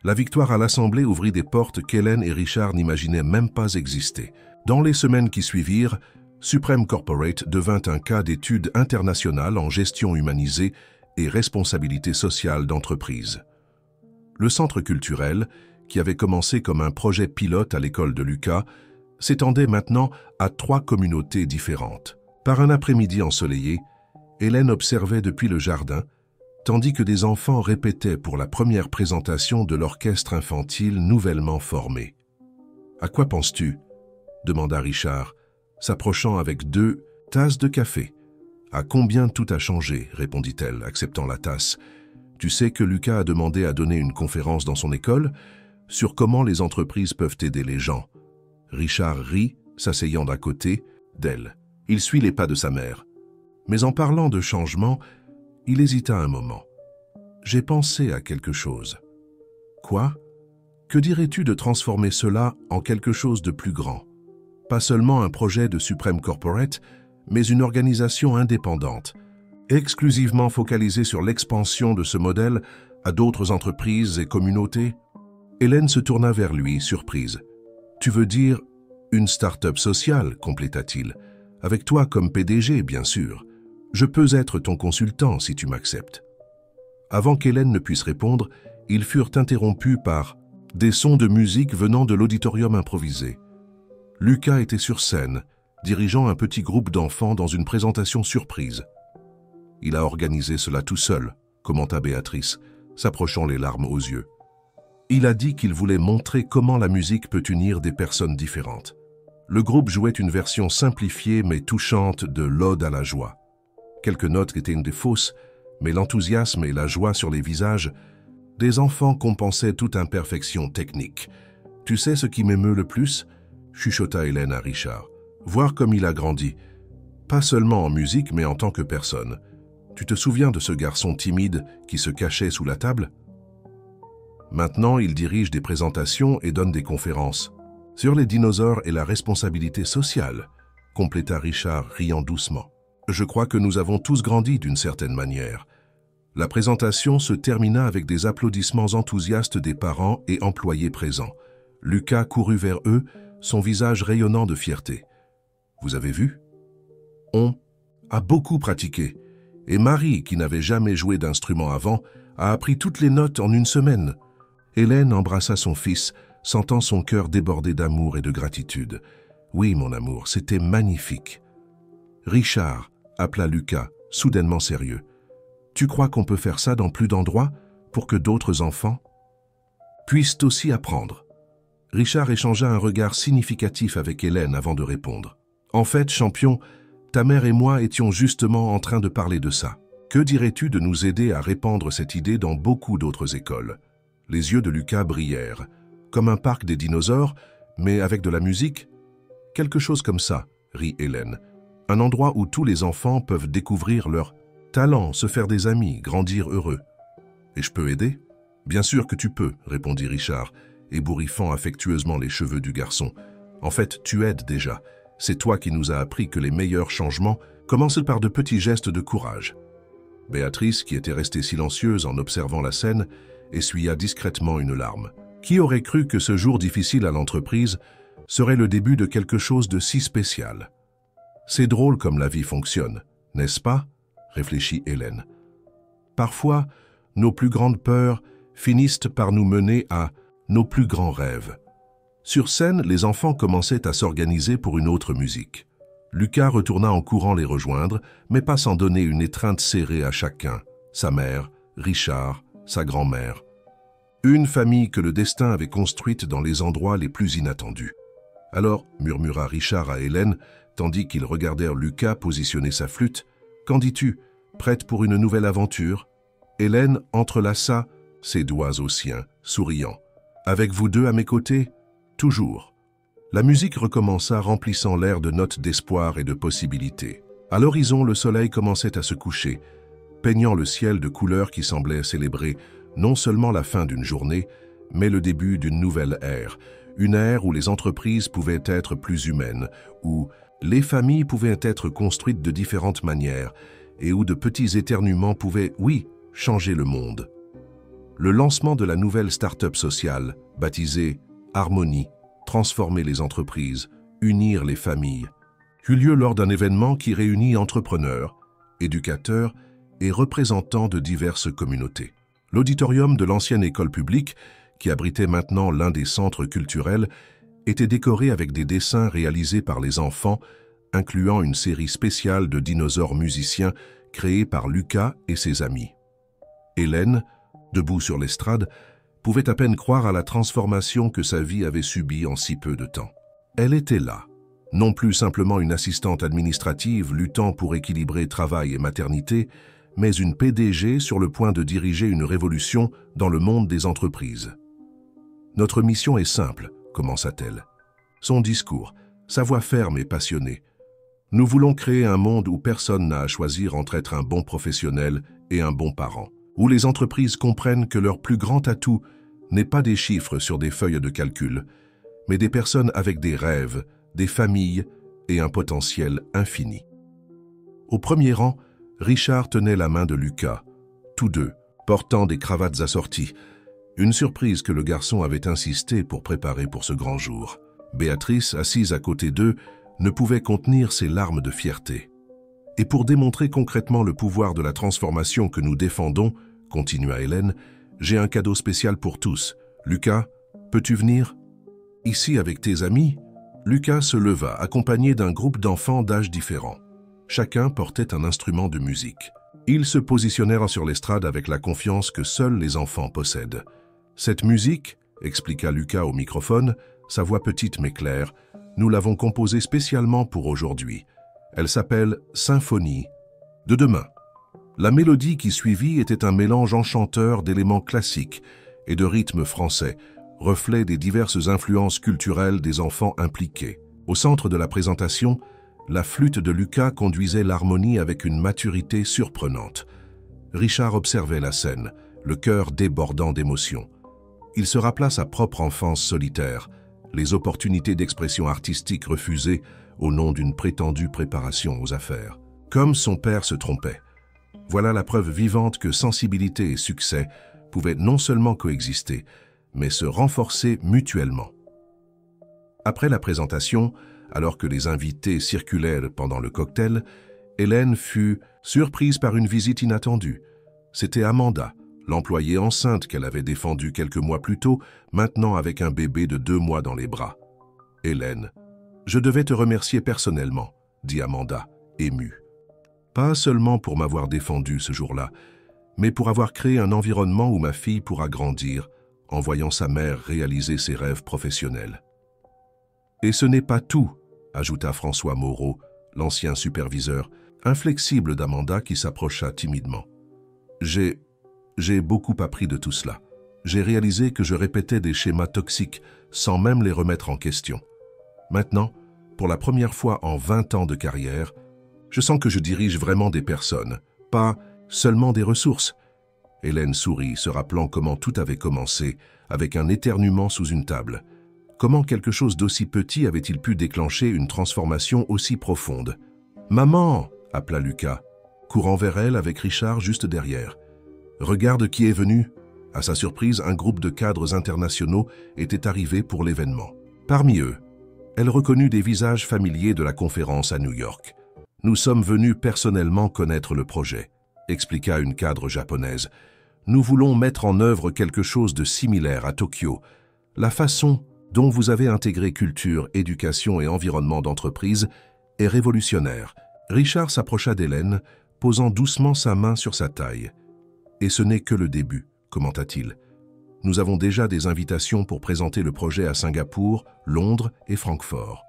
La victoire à l'Assemblée ouvrit des portes qu'Hélène et Richard n'imaginaient même pas exister. Dans les semaines qui suivirent, Supreme Corporate devint un cas d'étude internationale en gestion humanisée et responsabilité sociale d'entreprise. Le centre culturel, qui avait commencé comme un projet pilote à l'école de Lucas, s'étendait maintenant à 3 communautés différentes. Par un après-midi ensoleillé, Hélène observait depuis le jardin, tandis que des enfants répétaient pour la première présentation de l'orchestre infantile nouvellement formé. « À quoi penses-tu » demanda Richard, s'approchant avec 2 tasses de café. « À combien tout a changé » répondit-elle, acceptant la tasse. « Tu sais que Lucas a demandé à donner une conférence dans son école sur comment les entreprises peuvent aider les gens. » Richard rit, s'asseyant d'à côté d'elle. Il suit les pas de sa mère. Mais en parlant de changement, il hésita un moment. « J'ai pensé à quelque chose. »« Quoi ? Que dirais-tu de transformer cela en quelque chose de plus grand ? Pas seulement un projet de Supreme Corporate, mais une organisation indépendante, exclusivement focalisée sur l'expansion de ce modèle à d'autres entreprises et communautés ?» Hélène se tourna vers lui, surprise. « Tu veux dire une start-up sociale ?» compléta-t-il. « Avec toi comme PDG, bien sûr. Je peux être ton consultant si tu m'acceptes. » Avant qu'Hélène ne puisse répondre, ils furent interrompus par des sons de musique venant de l'auditorium improvisé. Lucas était sur scène, dirigeant un petit groupe d'enfants dans une présentation surprise. « Il a organisé cela tout seul », commenta Béatrice, s'approchant les larmes aux yeux. « Il a dit qu'il voulait montrer comment la musique peut unir des personnes différentes. » Le groupe jouait une version simplifiée mais touchante de l'Ode à la joie. Quelques notes étaient des fausses, mais l'enthousiasme et la joie sur les visages des enfants compensaient toute imperfection technique. « Tu sais ce qui m'émeut le plus ?» chuchota Hélène à Richard. « Voir comme il a grandi. Pas seulement en musique, mais en tant que personne. Tu te souviens de ce garçon timide qui se cachait sous la table ? Maintenant, il dirige des présentations et donne des conférences. Sur les dinosaures et la responsabilité sociale, compléta Richard riant doucement. Je crois que nous avons tous grandi d'une certaine manière. La présentation se termina avec des applaudissements enthousiastes des parents et employés présents. Lucas courut vers eux, son visage rayonnant de fierté. « Vous avez vu? On a beaucoup pratiqué. Et Marie, qui n'avait jamais joué d'instrument avant, a appris toutes les notes en une semaine. » Hélène embrassa son fils, sentant son cœur déborder d'amour et de gratitude. « Oui, mon amour, c'était magnifique. » Richard, appela Lucas, soudainement sérieux. « Tu crois qu'on peut faire ça dans plus d'endroits pour que d'autres enfants puissent aussi apprendre ?» Richard échangea un regard significatif avec Hélène avant de répondre. « En fait, champion, ta mère et moi étions justement en train de parler de ça. Que dirais-tu de nous aider à répandre cette idée dans beaucoup d'autres écoles ?» Les yeux de Lucas brillèrent. « Comme un parc des dinosaures, mais avec de la musique ?»« Quelque chose comme ça, » rit Hélène. « Un endroit où tous les enfants peuvent découvrir leur talent, se faire des amis, grandir heureux. »« Et je peux aider ?»« Bien sûr que tu peux, » répondit Richard, ébouriffant affectueusement les cheveux du garçon. « En fait, tu aides déjà. C'est toi qui nous as appris que les meilleurs changements commencent par de petits gestes de courage. » Béatrice, qui était restée silencieuse en observant la scène, essuya discrètement une larme. Qui aurait cru que ce jour difficile à l'entreprise serait le début de quelque chose de si spécial? C'est drôle comme la vie fonctionne, n'est-ce pas? Réfléchit Hélène. Parfois, nos plus grandes peurs finissent par nous mener à nos plus grands rêves. Sur scène, les enfants commençaient à s'organiser pour une autre musique. Lucas retourna en courant les rejoindre, mais pas sans donner une étreinte serrée à chacun, sa mère, Richard, sa grand-mère. Une famille que le destin avait construite dans les endroits les plus inattendus. « Alors, » murmura Richard à Hélène, tandis qu'ils regardèrent Lucas positionner sa flûte, « qu'en dis-tu, prête pour une nouvelle aventure ?» Hélène entrelaça ses doigts aux siens, souriant. « Avec vous deux à mes côtés, toujours. » La musique recommença, remplissant l'air de notes d'espoir et de possibilités. À l'horizon, le soleil commençait à se coucher, peignant le ciel de couleurs qui semblaient célébrer non seulement la fin d'une journée, mais le début d'une nouvelle ère, une ère où les entreprises pouvaient être plus humaines, où les familles pouvaient être construites de différentes manières, et où de petits éternuements pouvaient, oui, changer le monde. Le lancement de la nouvelle start-up sociale, baptisée Harmonie, transformer les entreprises, unir les familles, eut lieu lors d'un événement qui réunit entrepreneurs, éducateurs et représentants de diverses communautés. L'auditorium de l'ancienne école publique, qui abritait maintenant l'un des centres culturels, était décoré avec des dessins réalisés par les enfants, incluant une série spéciale de dinosaures musiciens créés par Lucas et ses amis. Hélène, debout sur l'estrade, pouvait à peine croire à la transformation que sa vie avait subie en si peu de temps. Elle était là, non plus simplement une assistante administrative luttant pour équilibrer travail et maternité, mais une PDG sur le point de diriger une révolution dans le monde des entreprises. « Notre mission est simple », commença-t-elle. Son discours, sa voix ferme et passionnée. « Nous voulons créer un monde où personne n'a à choisir entre être un bon professionnel et un bon parent, où les entreprises comprennent que leur plus grand atout n'est pas des chiffres sur des feuilles de calcul, mais des personnes avec des rêves, des familles et un potentiel infini. » Au premier rang, Richard tenait la main de Lucas, tous deux, portant des cravates assorties, une surprise que le garçon avait insisté pour préparer pour ce grand jour. Béatrice, assise à côté d'eux, ne pouvait contenir ses larmes de fierté. « Et pour démontrer concrètement le pouvoir de la transformation que nous défendons, » continua Hélène, « j'ai un cadeau spécial pour tous. Lucas, peux-tu venir ? Ici avec tes amis ?» Lucas se leva, accompagné d'un groupe d'enfants d'âges différents. Chacun portait un instrument de musique. Ils se positionnèrent sur l'estrade avec la confiance que seuls les enfants possèdent. « Cette musique, » expliqua Lucas au microphone, sa voix petite mais claire, « nous l'avons composée spécialement pour aujourd'hui. Elle s'appelle « Symphonie de demain ». La mélodie qui suivit était un mélange enchanteur d'éléments classiques et de rythmes français, reflet des diverses influences culturelles des enfants impliqués. Au centre de la présentation, la flûte de Lucas conduisait l'harmonie avec une maturité surprenante. Richard observait la scène, le cœur débordant d'émotion. Il se rappela sa propre enfance solitaire, les opportunités d'expression artistique refusées au nom d'une prétendue préparation aux affaires. Comme son père se trompait. Voilà la preuve vivante que sensibilité et succès pouvaient non seulement coexister, mais se renforcer mutuellement. Après la présentation, alors que les invités circulaient pendant le cocktail, Hélène fut surprise par une visite inattendue. C'était Amanda, l'employée enceinte qu'elle avait défendue quelques mois plus tôt, maintenant avec un bébé de 2 mois dans les bras. « Hélène, je devais te remercier personnellement, » dit Amanda, émue. Pas seulement pour m'avoir défendue ce jour-là, mais pour avoir créé un environnement où ma fille pourra grandir en voyant sa mère réaliser ses rêves professionnels. « Et ce n'est pas tout, » ajouta François Moreau, l'ancien superviseur, inflexible d'Amanda qui s'approcha timidement. « J'ai beaucoup appris de tout cela. J'ai réalisé que je répétais des schémas toxiques sans même les remettre en question. Maintenant, pour la première fois en 20 ans de carrière, je sens que je dirige vraiment des personnes, pas seulement des ressources. » Hélène sourit, se rappelant comment tout avait commencé, avec un éternuement sous une table. Comment quelque chose d'aussi petit avait-il pu déclencher une transformation aussi profonde? « Maman !» appela Lucas, courant vers elle avec Richard juste derrière. « Regarde qui est venu !» À sa surprise, un groupe de cadres internationaux était arrivé pour l'événement. Parmi eux, elle reconnut des visages familiers de la conférence à New York. « Nous sommes venus personnellement connaître le projet », expliqua une cadre japonaise. « Nous voulons mettre en œuvre quelque chose de similaire à Tokyo. La façon dont vous avez intégré culture, éducation et environnement d'entreprise est révolutionnaire. » Richard s'approcha d'Hélène, posant doucement sa main sur sa taille. « Et ce n'est que le début, » commenta-t-il. « Nous avons déjà des invitations pour présenter le projet à Singapour, Londres et Francfort. »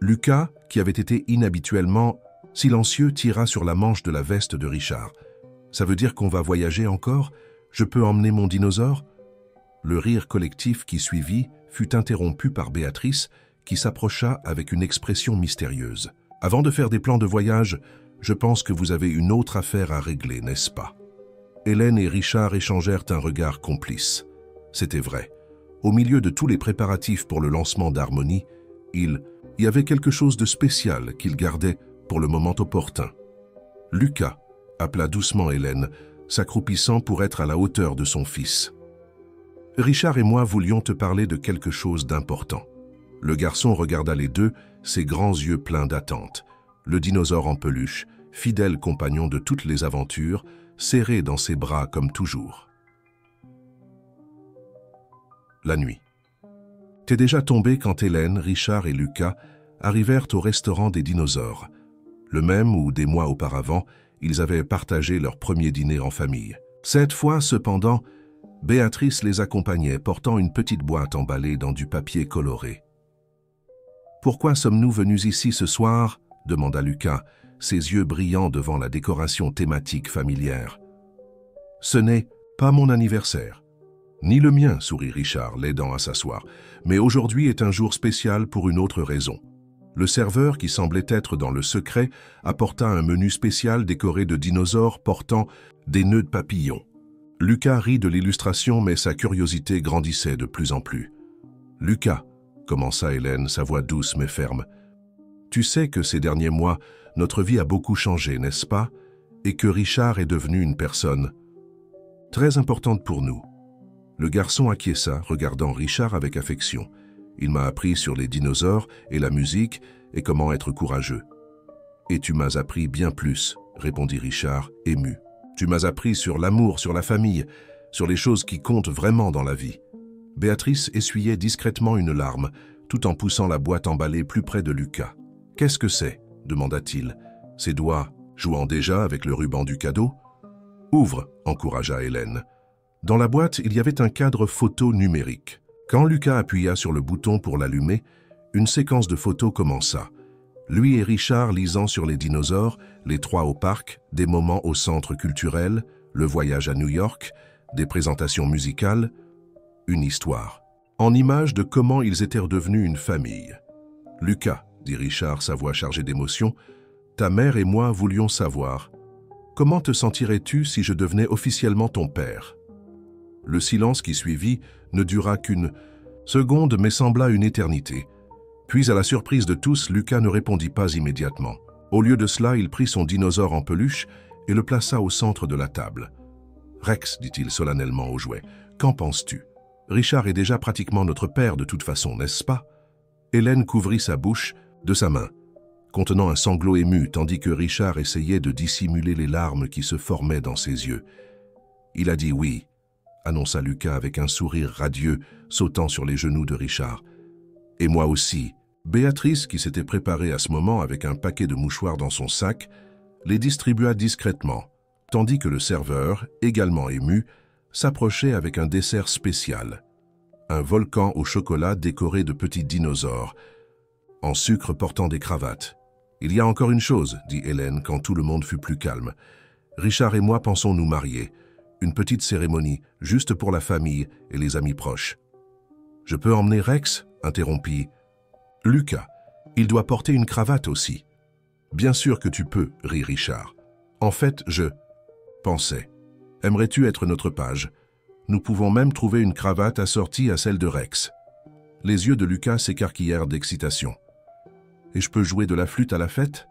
Lucas, qui avait été inhabituellement silencieux, tira sur la manche de la veste de Richard. « Ça veut dire qu'on va voyager encore? Je peux emmener mon dinosaure ?» Le rire collectif qui suivit fut interrompu par Béatrice, qui s'approcha avec une expression mystérieuse. « Avant de faire des plans de voyage, je pense que vous avez une autre affaire à régler, n'est-ce pas ?» Hélène et Richard échangèrent un regard complice. C'était vrai. Au milieu de tous les préparatifs pour le lancement d'Harmonie, il y avait quelque chose de spécial qu'ils gardaient pour le moment opportun. « Lucas » appela doucement Hélène, s'accroupissant pour être à la hauteur de son fils. « Richard et moi voulions te parler de quelque chose d'important. » Le garçon regarda les deux, ses grands yeux pleins d'attente. Le dinosaure en peluche, fidèle compagnon de toutes les aventures, serré dans ses bras comme toujours. La nuit. T'es déjà tombé quand Hélène, Richard et Lucas arrivèrent au restaurant des dinosaures, le même où, des mois auparavant, ils avaient partagé leur premier dîner en famille. Cette fois, cependant, Béatrice les accompagnait, portant une petite boîte emballée dans du papier coloré. « Pourquoi sommes-nous venus ici ce soir ?» demanda Lucas, ses yeux brillants devant la décoration thématique familière. « Ce n'est pas mon anniversaire. » « Ni le mien, » sourit Richard, l'aidant à s'asseoir. « Mais aujourd'hui est un jour spécial pour une autre raison. » Le serveur, qui semblait être dans le secret, apporta un menu spécial décoré de dinosaures portant des nœuds de papillons. Lucas rit de l'illustration, mais sa curiosité grandissait de plus en plus. « Lucas, » commença Hélène, sa voix douce mais ferme, « tu sais que ces derniers mois, notre vie a beaucoup changé, n'est-ce pas? Et que Richard est devenu une personne très importante pour nous. » Le garçon acquiesça, regardant Richard avec affection. Il m'a appris sur les dinosaures et la musique et comment être courageux. « Et tu m'as appris bien plus, » répondit Richard, ému. « Tu m'as appris sur l'amour, sur la famille, sur les choses qui comptent vraiment dans la vie. » Béatrice essuyait discrètement une larme, tout en poussant la boîte emballée plus près de Lucas. « Qu'est-ce que c'est ?» demanda-t-il, ses doigts jouant déjà avec le ruban du cadeau. « Ouvre » encouragea Hélène. Dans la boîte, il y avait un cadre photo numérique. Quand Lucas appuya sur le bouton pour l'allumer, une séquence de photos commença. Lui et Richard lisant sur les dinosaures, les 3 au parc, des moments au centre culturel, le voyage à New York, des présentations musicales, une histoire. En image de comment ils étaient devenus une famille. « Lucas, » dit Richard, sa voix chargée d'émotion, « ta mère et moi voulions savoir. Comment te sentirais-tu si je devenais officiellement ton père ?» Le silence qui suivit ne dura qu'une seconde mais sembla une éternité. Puis, à la surprise de tous, Lucas ne répondit pas immédiatement. Au lieu de cela, il prit son dinosaure en peluche et le plaça au centre de la table. « Rex, dit-il solennellement au jouet, qu'en penses-tu? Richard est déjà pratiquement notre père de toute façon, n'est-ce pas ?» Hélène couvrit sa bouche de sa main, contenant un sanglot ému, tandis que Richard essayait de dissimuler les larmes qui se formaient dans ses yeux. « Il a dit oui », annonça Lucas avec un sourire radieux, sautant sur les genoux de Richard. « Et moi aussi. » Béatrice, qui s'était préparée à ce moment avec un paquet de mouchoirs dans son sac, les distribua discrètement, tandis que le serveur, également ému, s'approchait avec un dessert spécial. Un volcan au chocolat décoré de petits dinosaures, en sucre portant des cravates. « Il y a encore une chose, dit Hélène quand tout le monde fut plus calme. Richard et moi pensons nous marier. Une petite cérémonie, juste pour la famille et les amis proches. »« Je peux emmener Rex ?» interrompit Lucas. « Il doit porter une cravate aussi. »« Bien sûr que tu peux, rit Richard. En fait, je pensais. Aimerais-tu être notre page? Nous pouvons même trouver une cravate assortie à celle de Rex. » Les yeux de Lucas s'écarquillèrent d'excitation. « Et je peux jouer de la flûte à la fête ?»«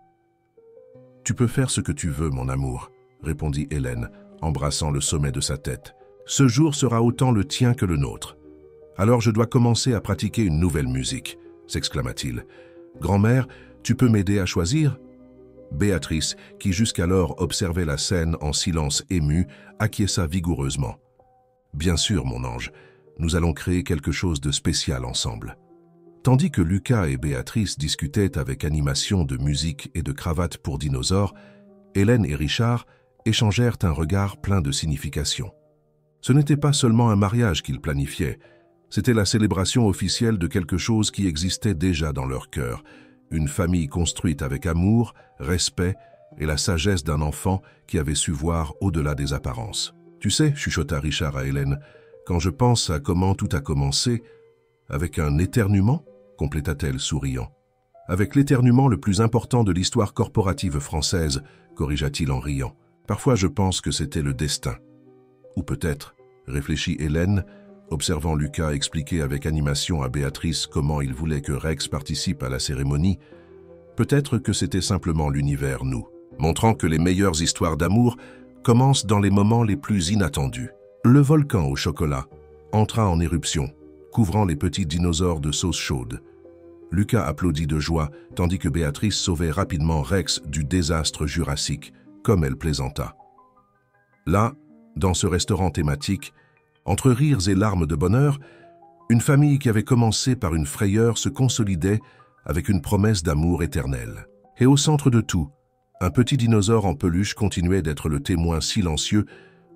Tu peux faire ce que tu veux, mon amour, » répondit Hélène, embrassant le sommet de sa tête. « Ce jour sera autant le tien que le nôtre. Alors je dois commencer à pratiquer une nouvelle musique, » s'exclama-t-il. « Grand-mère, tu peux m'aider à choisir ?» Béatrice, qui jusqu'alors observait la scène en silence ému, acquiesça vigoureusement. « Bien sûr, mon ange, nous allons créer quelque chose de spécial ensemble. » Tandis que Lucas et Béatrice discutaient avec animation de musique et de cravate pour dinosaures, Hélène et Richard échangèrent un regard plein de signification. Ce n'était pas seulement un mariage qu'ils planifiaient, c'était la célébration officielle de quelque chose qui existait déjà dans leur cœur, une famille construite avec amour, respect et la sagesse d'un enfant qui avait su voir au-delà des apparences. « Tu sais, chuchota Richard à Hélène, quand je pense à comment tout a commencé, avec un éternuement ?» compléta-t-elle souriant. « Avec l'éternuement le plus important de l'histoire corporative française, corrigea-t-il en riant. Parfois je pense que c'était le destin. Ou peut-être, réfléchit Hélène, observant Lucas expliquer avec animation à Béatrice comment il voulait que Rex participe à la cérémonie, peut-être que c'était simplement l'univers nous, montrant que les meilleures histoires d'amour commencent dans les moments les plus inattendus. Le volcan au chocolat entra en éruption, couvrant les petits dinosaures de sauce chaude. Lucas applaudit de joie, tandis que Béatrice sauvait rapidement Rex du désastre jurassique, comme elle plaisanta. Là, dans ce restaurant thématique, entre rires et larmes de bonheur, une famille qui avait commencé par une frayeur se consolidait avec une promesse d'amour éternel. Et au centre de tout, un petit dinosaure en peluche continuait d'être le témoin silencieux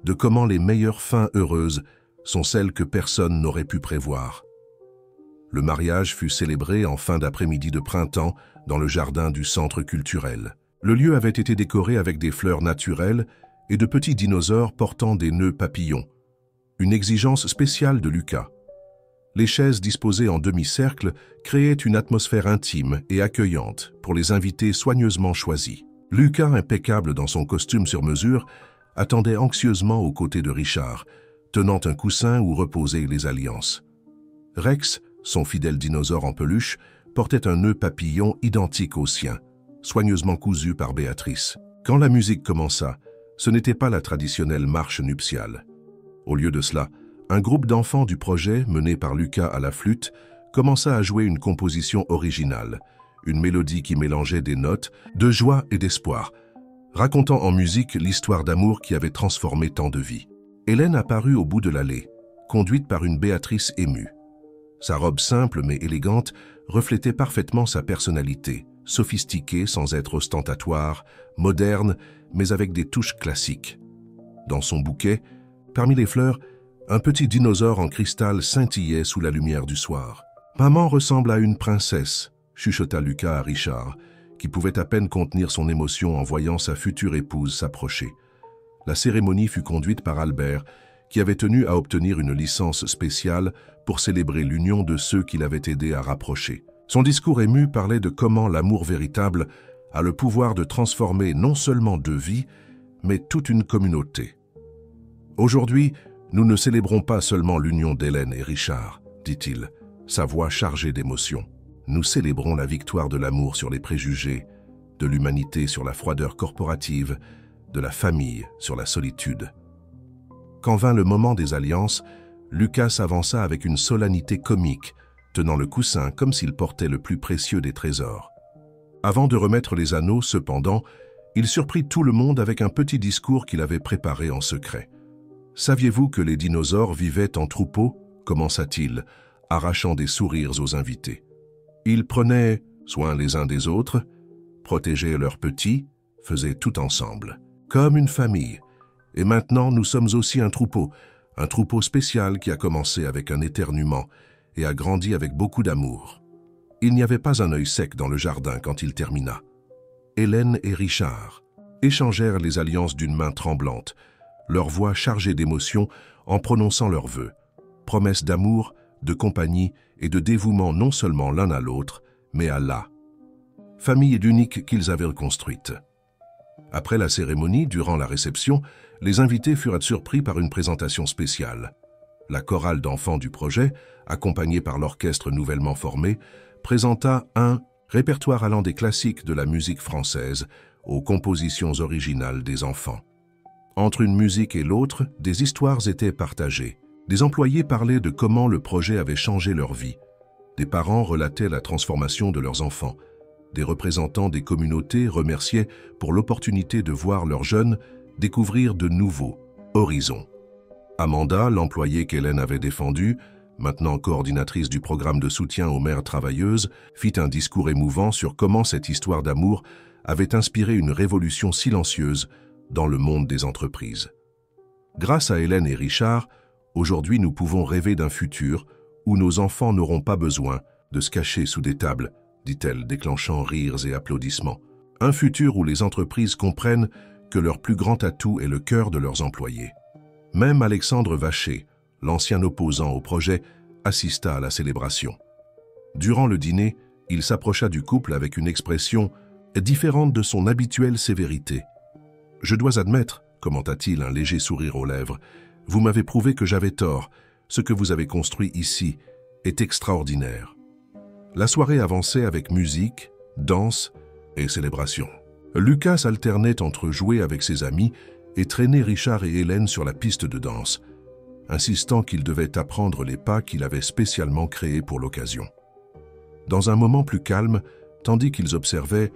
de comment les meilleures fins heureuses sont celles que personne n'aurait pu prévoir. Le mariage fut célébré en fin d'après-midi de printemps dans le jardin du centre culturel. Le lieu avait été décoré avec des fleurs naturelles et de petits dinosaures portant des nœuds papillons, une exigence spéciale de Lucas. Les chaises disposées en demi-cercle créaient une atmosphère intime et accueillante pour les invités soigneusement choisis. Lucas, impeccable dans son costume sur mesure, attendait anxieusement aux côtés de Richard, tenant un coussin où reposaient les alliances. Rex, son fidèle dinosaure en peluche, portait un nœud papillon identique au sien, soigneusement cousu par Béatrice. Quand la musique commença, ce n'était pas la traditionnelle marche nuptiale. Au lieu de cela, un groupe d'enfants du projet, mené par Lucas à la flûte, commença à jouer une composition originale, une mélodie qui mélangeait des notes de joie et d'espoir, racontant en musique l'histoire d'amour qui avait transformé tant de vies. Hélène apparut au bout de l'allée, conduite par une Béatrice émue. Sa robe simple mais élégante reflétait parfaitement sa personnalité, sophistiquée sans être ostentatoire, moderne mais avec des touches classiques. Dans son bouquet, parmi les fleurs, un petit dinosaure en cristal scintillait sous la lumière du soir. « Maman ressemble à une princesse », chuchota Lucas à Richard, qui pouvait à peine contenir son émotion en voyant sa future épouse s'approcher. La cérémonie fut conduite par Albert, qui avait tenu à obtenir une licence spéciale pour célébrer l'union de ceux qui l'avaient aidé à rapprocher. Son discours ému parlait de comment l'amour véritable a le pouvoir de transformer non seulement deux vies, mais toute une communauté. Aujourd'hui, nous ne célébrons pas seulement l'union d'Hélène et Richard, dit-il, sa voix chargée d'émotion. Nous célébrons la victoire de l'amour sur les préjugés, de l'humanité sur la froideur corporative, de la famille sur la solitude. Quand vint le moment des alliances, Lucas avança avec une solennité comique, tenant le coussin comme s'il portait le plus précieux des trésors. Avant de remettre les anneaux, cependant, il surprit tout le monde avec un petit discours qu'il avait préparé en secret. « Saviez-vous que les dinosaures vivaient en troupeau » commença-t-il, arrachant des sourires aux invités. Ils prenaient soin les uns des autres, protégeaient leurs petits, faisaient tout ensemble, comme une famille. Et maintenant, nous sommes aussi un troupeau spécial qui a commencé avec un éternuement et a grandi avec beaucoup d'amour. Il n'y avait pas un œil sec dans le jardin quand il termina. Hélène et Richard échangèrent les alliances d'une main tremblante, leur voix chargée d'émotion en prononçant leurs vœux, promesses d'amour, de compagnie et de dévouement non seulement l'un à l'autre, mais à la famille unique qu'ils avaient reconstruite. Après la cérémonie, durant la réception, les invités furent surpris par une présentation spéciale. La chorale d'enfants du projet, accompagnée par l'orchestre nouvellement formé, présenta un répertoire allant des classiques de la musique française aux compositions originales des enfants. Entre une musique et l'autre, des histoires étaient partagées. Des employés parlaient de comment le projet avait changé leur vie. Des parents relataient la transformation de leurs enfants. Des représentants des communautés remerciaient pour l'opportunité de voir leurs jeunes découvrir de nouveaux horizons. Amanda, l'employée qu'Hélène avait défendue, maintenant coordinatrice du programme de soutien aux mères travailleuses, fit un discours émouvant sur comment cette histoire d'amour avait inspiré une révolution silencieuse dans le monde des entreprises. Grâce à Hélène et Richard, aujourd'hui nous pouvons rêver d'un futur où nos enfants n'auront pas besoin de se cacher sous des tables, dit-elle, déclenchant rires et applaudissements. Un futur où les entreprises comprennent que leur plus grand atout est le cœur de leurs employés. Même Alexandre Vacher, l'ancien opposant au projet, assista à la célébration. Durant le dîner, il s'approcha du couple avec une expression différente de son habituelle sévérité. « Je dois admettre, commenta-t-il, un léger sourire aux lèvres, vous m'avez prouvé que j'avais tort. Ce que vous avez construit ici est extraordinaire. » La soirée avançait avec musique, danse et célébration. Lucas alternait entre jouer avec ses amis et traîner Richard et Hélène sur la piste de danse, insistant qu'ils devaient apprendre les pas qu'il avait spécialement créés pour l'occasion. Dans un moment plus calme, tandis qu'ils observaient,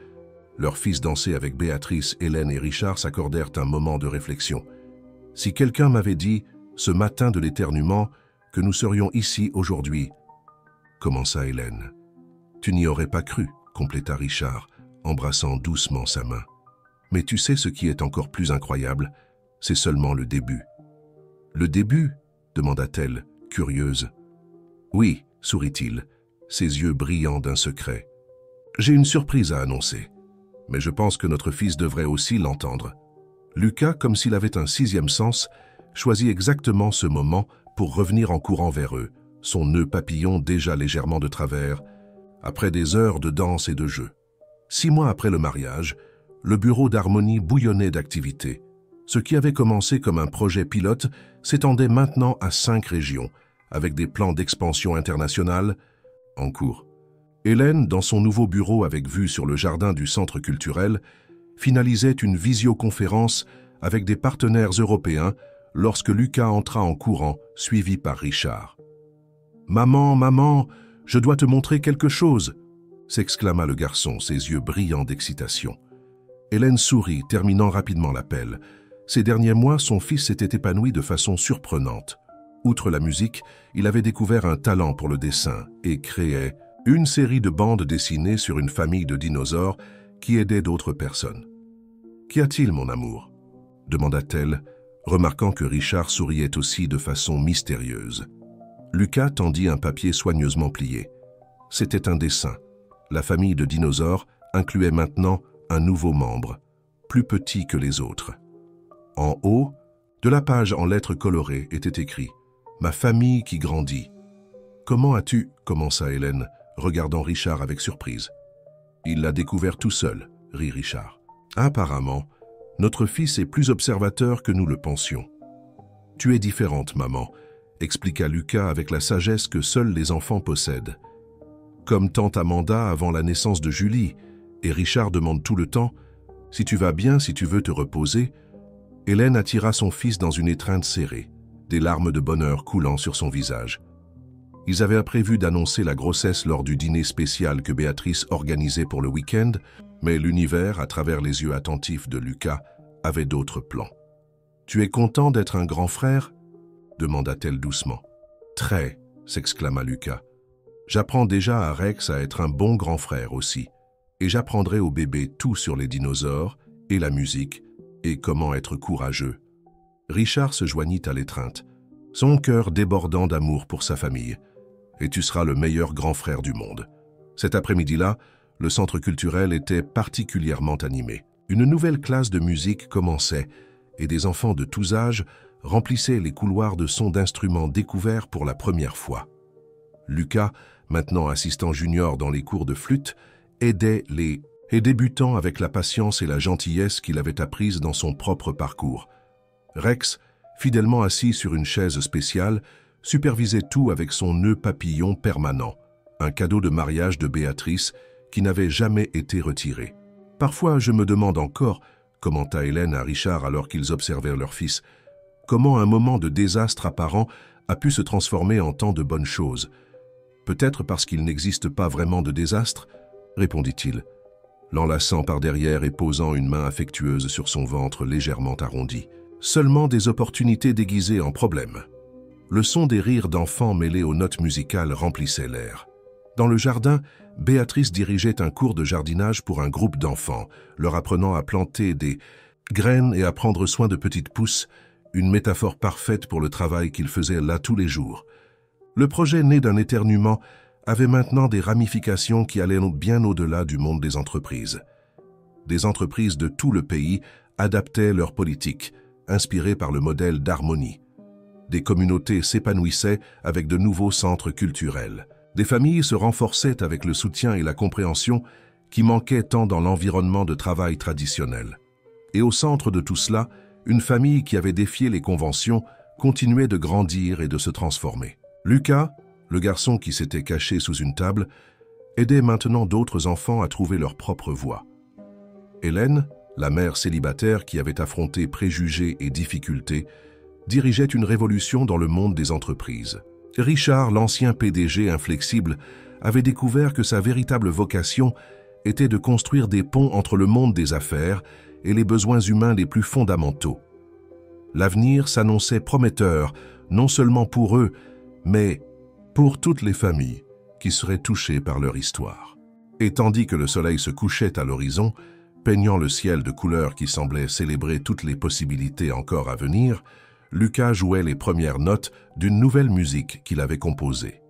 leur fils danser avec Béatrice, Hélène et Richard s'accordèrent un moment de réflexion. « Si quelqu'un m'avait dit, ce matin de l'éternuement, que nous serions ici aujourd'hui, » commença Hélène. « Tu n'y aurais pas cru, » compléta Richard, embrassant doucement sa main. « Mais tu sais ce qui est encore plus incroyable, c'est seulement le début. »« Le début ?» demanda-t-elle, curieuse. « Oui, » sourit-il, ses yeux brillants d'un secret. « J'ai une surprise à annoncer, mais je pense que notre fils devrait aussi l'entendre. » Lucas, comme s'il avait un sixième sens, choisit exactement ce moment pour revenir en courant vers eux, son nœud papillon déjà légèrement de travers, après des heures de danse et de jeu. 6 mois après le mariage, le bureau d'harmonie bouillonnait d'activités. Ce qui avait commencé comme un projet pilote s'étendait maintenant à 5 régions, avec des plans d'expansion internationale en cours. Hélène, dans son nouveau bureau avec vue sur le jardin du centre culturel, finalisait une visioconférence avec des partenaires européens lorsque Lucas entra en courant, suivi par Richard. « Maman, maman, je dois te montrer quelque chose !» s'exclama le garçon, ses yeux brillants d'excitation. Hélène sourit, terminant rapidement l'appel. Ces derniers mois, son fils s'était épanoui de façon surprenante. Outre la musique, il avait découvert un talent pour le dessin et créait une série de bandes dessinées sur une famille de dinosaures qui aidait d'autres personnes. « Qu'y a-t-il, mon amour ?» demanda-t-elle, remarquant que Richard souriait aussi de façon mystérieuse. Lucas tendit un papier soigneusement plié. C'était un dessin. La famille de dinosaures incluait maintenant un nouveau membre, plus petit que les autres. En haut, de la page en lettres colorées était écrit « Ma famille qui grandit ». « Comment as-tu » commença Hélène, regardant Richard avec surprise. « Il l'a découvert tout seul », rit Richard. « Apparemment, notre fils est plus observateur que nous le pensions. »« Tu es différente, maman », expliqua Lucas avec la sagesse que seuls les enfants possèdent. Comme tante Amanda avant la naissance de Julie, et Richard demande tout le temps « Si tu vas bien, si tu veux te reposer, Hélène attira son fils dans une étreinte serrée, des larmes de bonheur coulant sur son visage. Ils avaient prévu d'annoncer la grossesse lors du dîner spécial que Béatrice organisait pour le week-end, mais l'univers, à travers les yeux attentifs de Lucas, avait d'autres plans. « Tu es content d'être un grand frère ?» demanda-t-elle doucement. « Très !» s'exclama Lucas. « J'apprends déjà à Rex à être un bon grand frère aussi, et j'apprendrai au bébé tout sur les dinosaures et la musique et comment être courageux. » Richard se joignit à l'étreinte, son cœur débordant d'amour pour sa famille. « Et tu seras le meilleur grand frère du monde. » Cet après-midi-là, le centre culturel était particulièrement animé. Une nouvelle classe de musique commençait et des enfants de tous âges remplissaient les couloirs de sons d'instruments découverts pour la première fois. Lucas, maintenant assistant junior dans les cours de flûte, aidait les débutants avec la patience et la gentillesse qu'il avait apprises dans son propre parcours. Rex, fidèlement assis sur une chaise spéciale, supervisait tout avec son nœud papillon permanent, un cadeau de mariage de Béatrice qui n'avait jamais été retiré. « Parfois, je me demande encore, » commenta Hélène à Richard alors qu'ils observèrent leur fils, « comment un moment de désastre apparent a pu se transformer en tant de bonnes choses. Peut-être parce qu'il n'existe pas vraiment de désastre, » répondit-il, l'enlaçant par derrière et posant une main affectueuse sur son ventre légèrement arrondi. Seulement des opportunités déguisées en problèmes. Le son des rires d'enfants mêlés aux notes musicales remplissait l'air. Dans le jardin, Béatrice dirigeait un cours de jardinage pour un groupe d'enfants, leur apprenant à planter des graines et à prendre soin de petites pousses, une métaphore parfaite pour le travail qu'ils faisaient là tous les jours. Le projet né d'un éternuement avait maintenant des ramifications qui allaient bien au-delà du monde des entreprises. Des entreprises de tout le pays adaptaient leur politique, inspirées par le modèle d'harmonie. Des communautés s'épanouissaient avec de nouveaux centres culturels. Des familles se renforçaient avec le soutien et la compréhension qui manquaient tant dans l'environnement de travail traditionnel. Et au centre de tout cela, une famille qui avait défié les conventions continuait de grandir et de se transformer. Lucas, le garçon qui s'était caché sous une table, aidait maintenant d'autres enfants à trouver leur propre voie. Hélène, la mère célibataire qui avait affronté préjugés et difficultés, dirigeait une révolution dans le monde des entreprises. Richard, l'ancien PDG inflexible, avait découvert que sa véritable vocation était de construire des ponts entre le monde des affaires et les besoins humains les plus fondamentaux. L'avenir s'annonçait prometteur, non seulement pour eux, mais pour toutes les familles qui seraient touchées par leur histoire. Et tandis que le soleil se couchait à l'horizon, peignant le ciel de couleurs qui semblaient célébrer toutes les possibilités encore à venir, Lucas jouait les premières notes d'une nouvelle musique qu'il avait composée.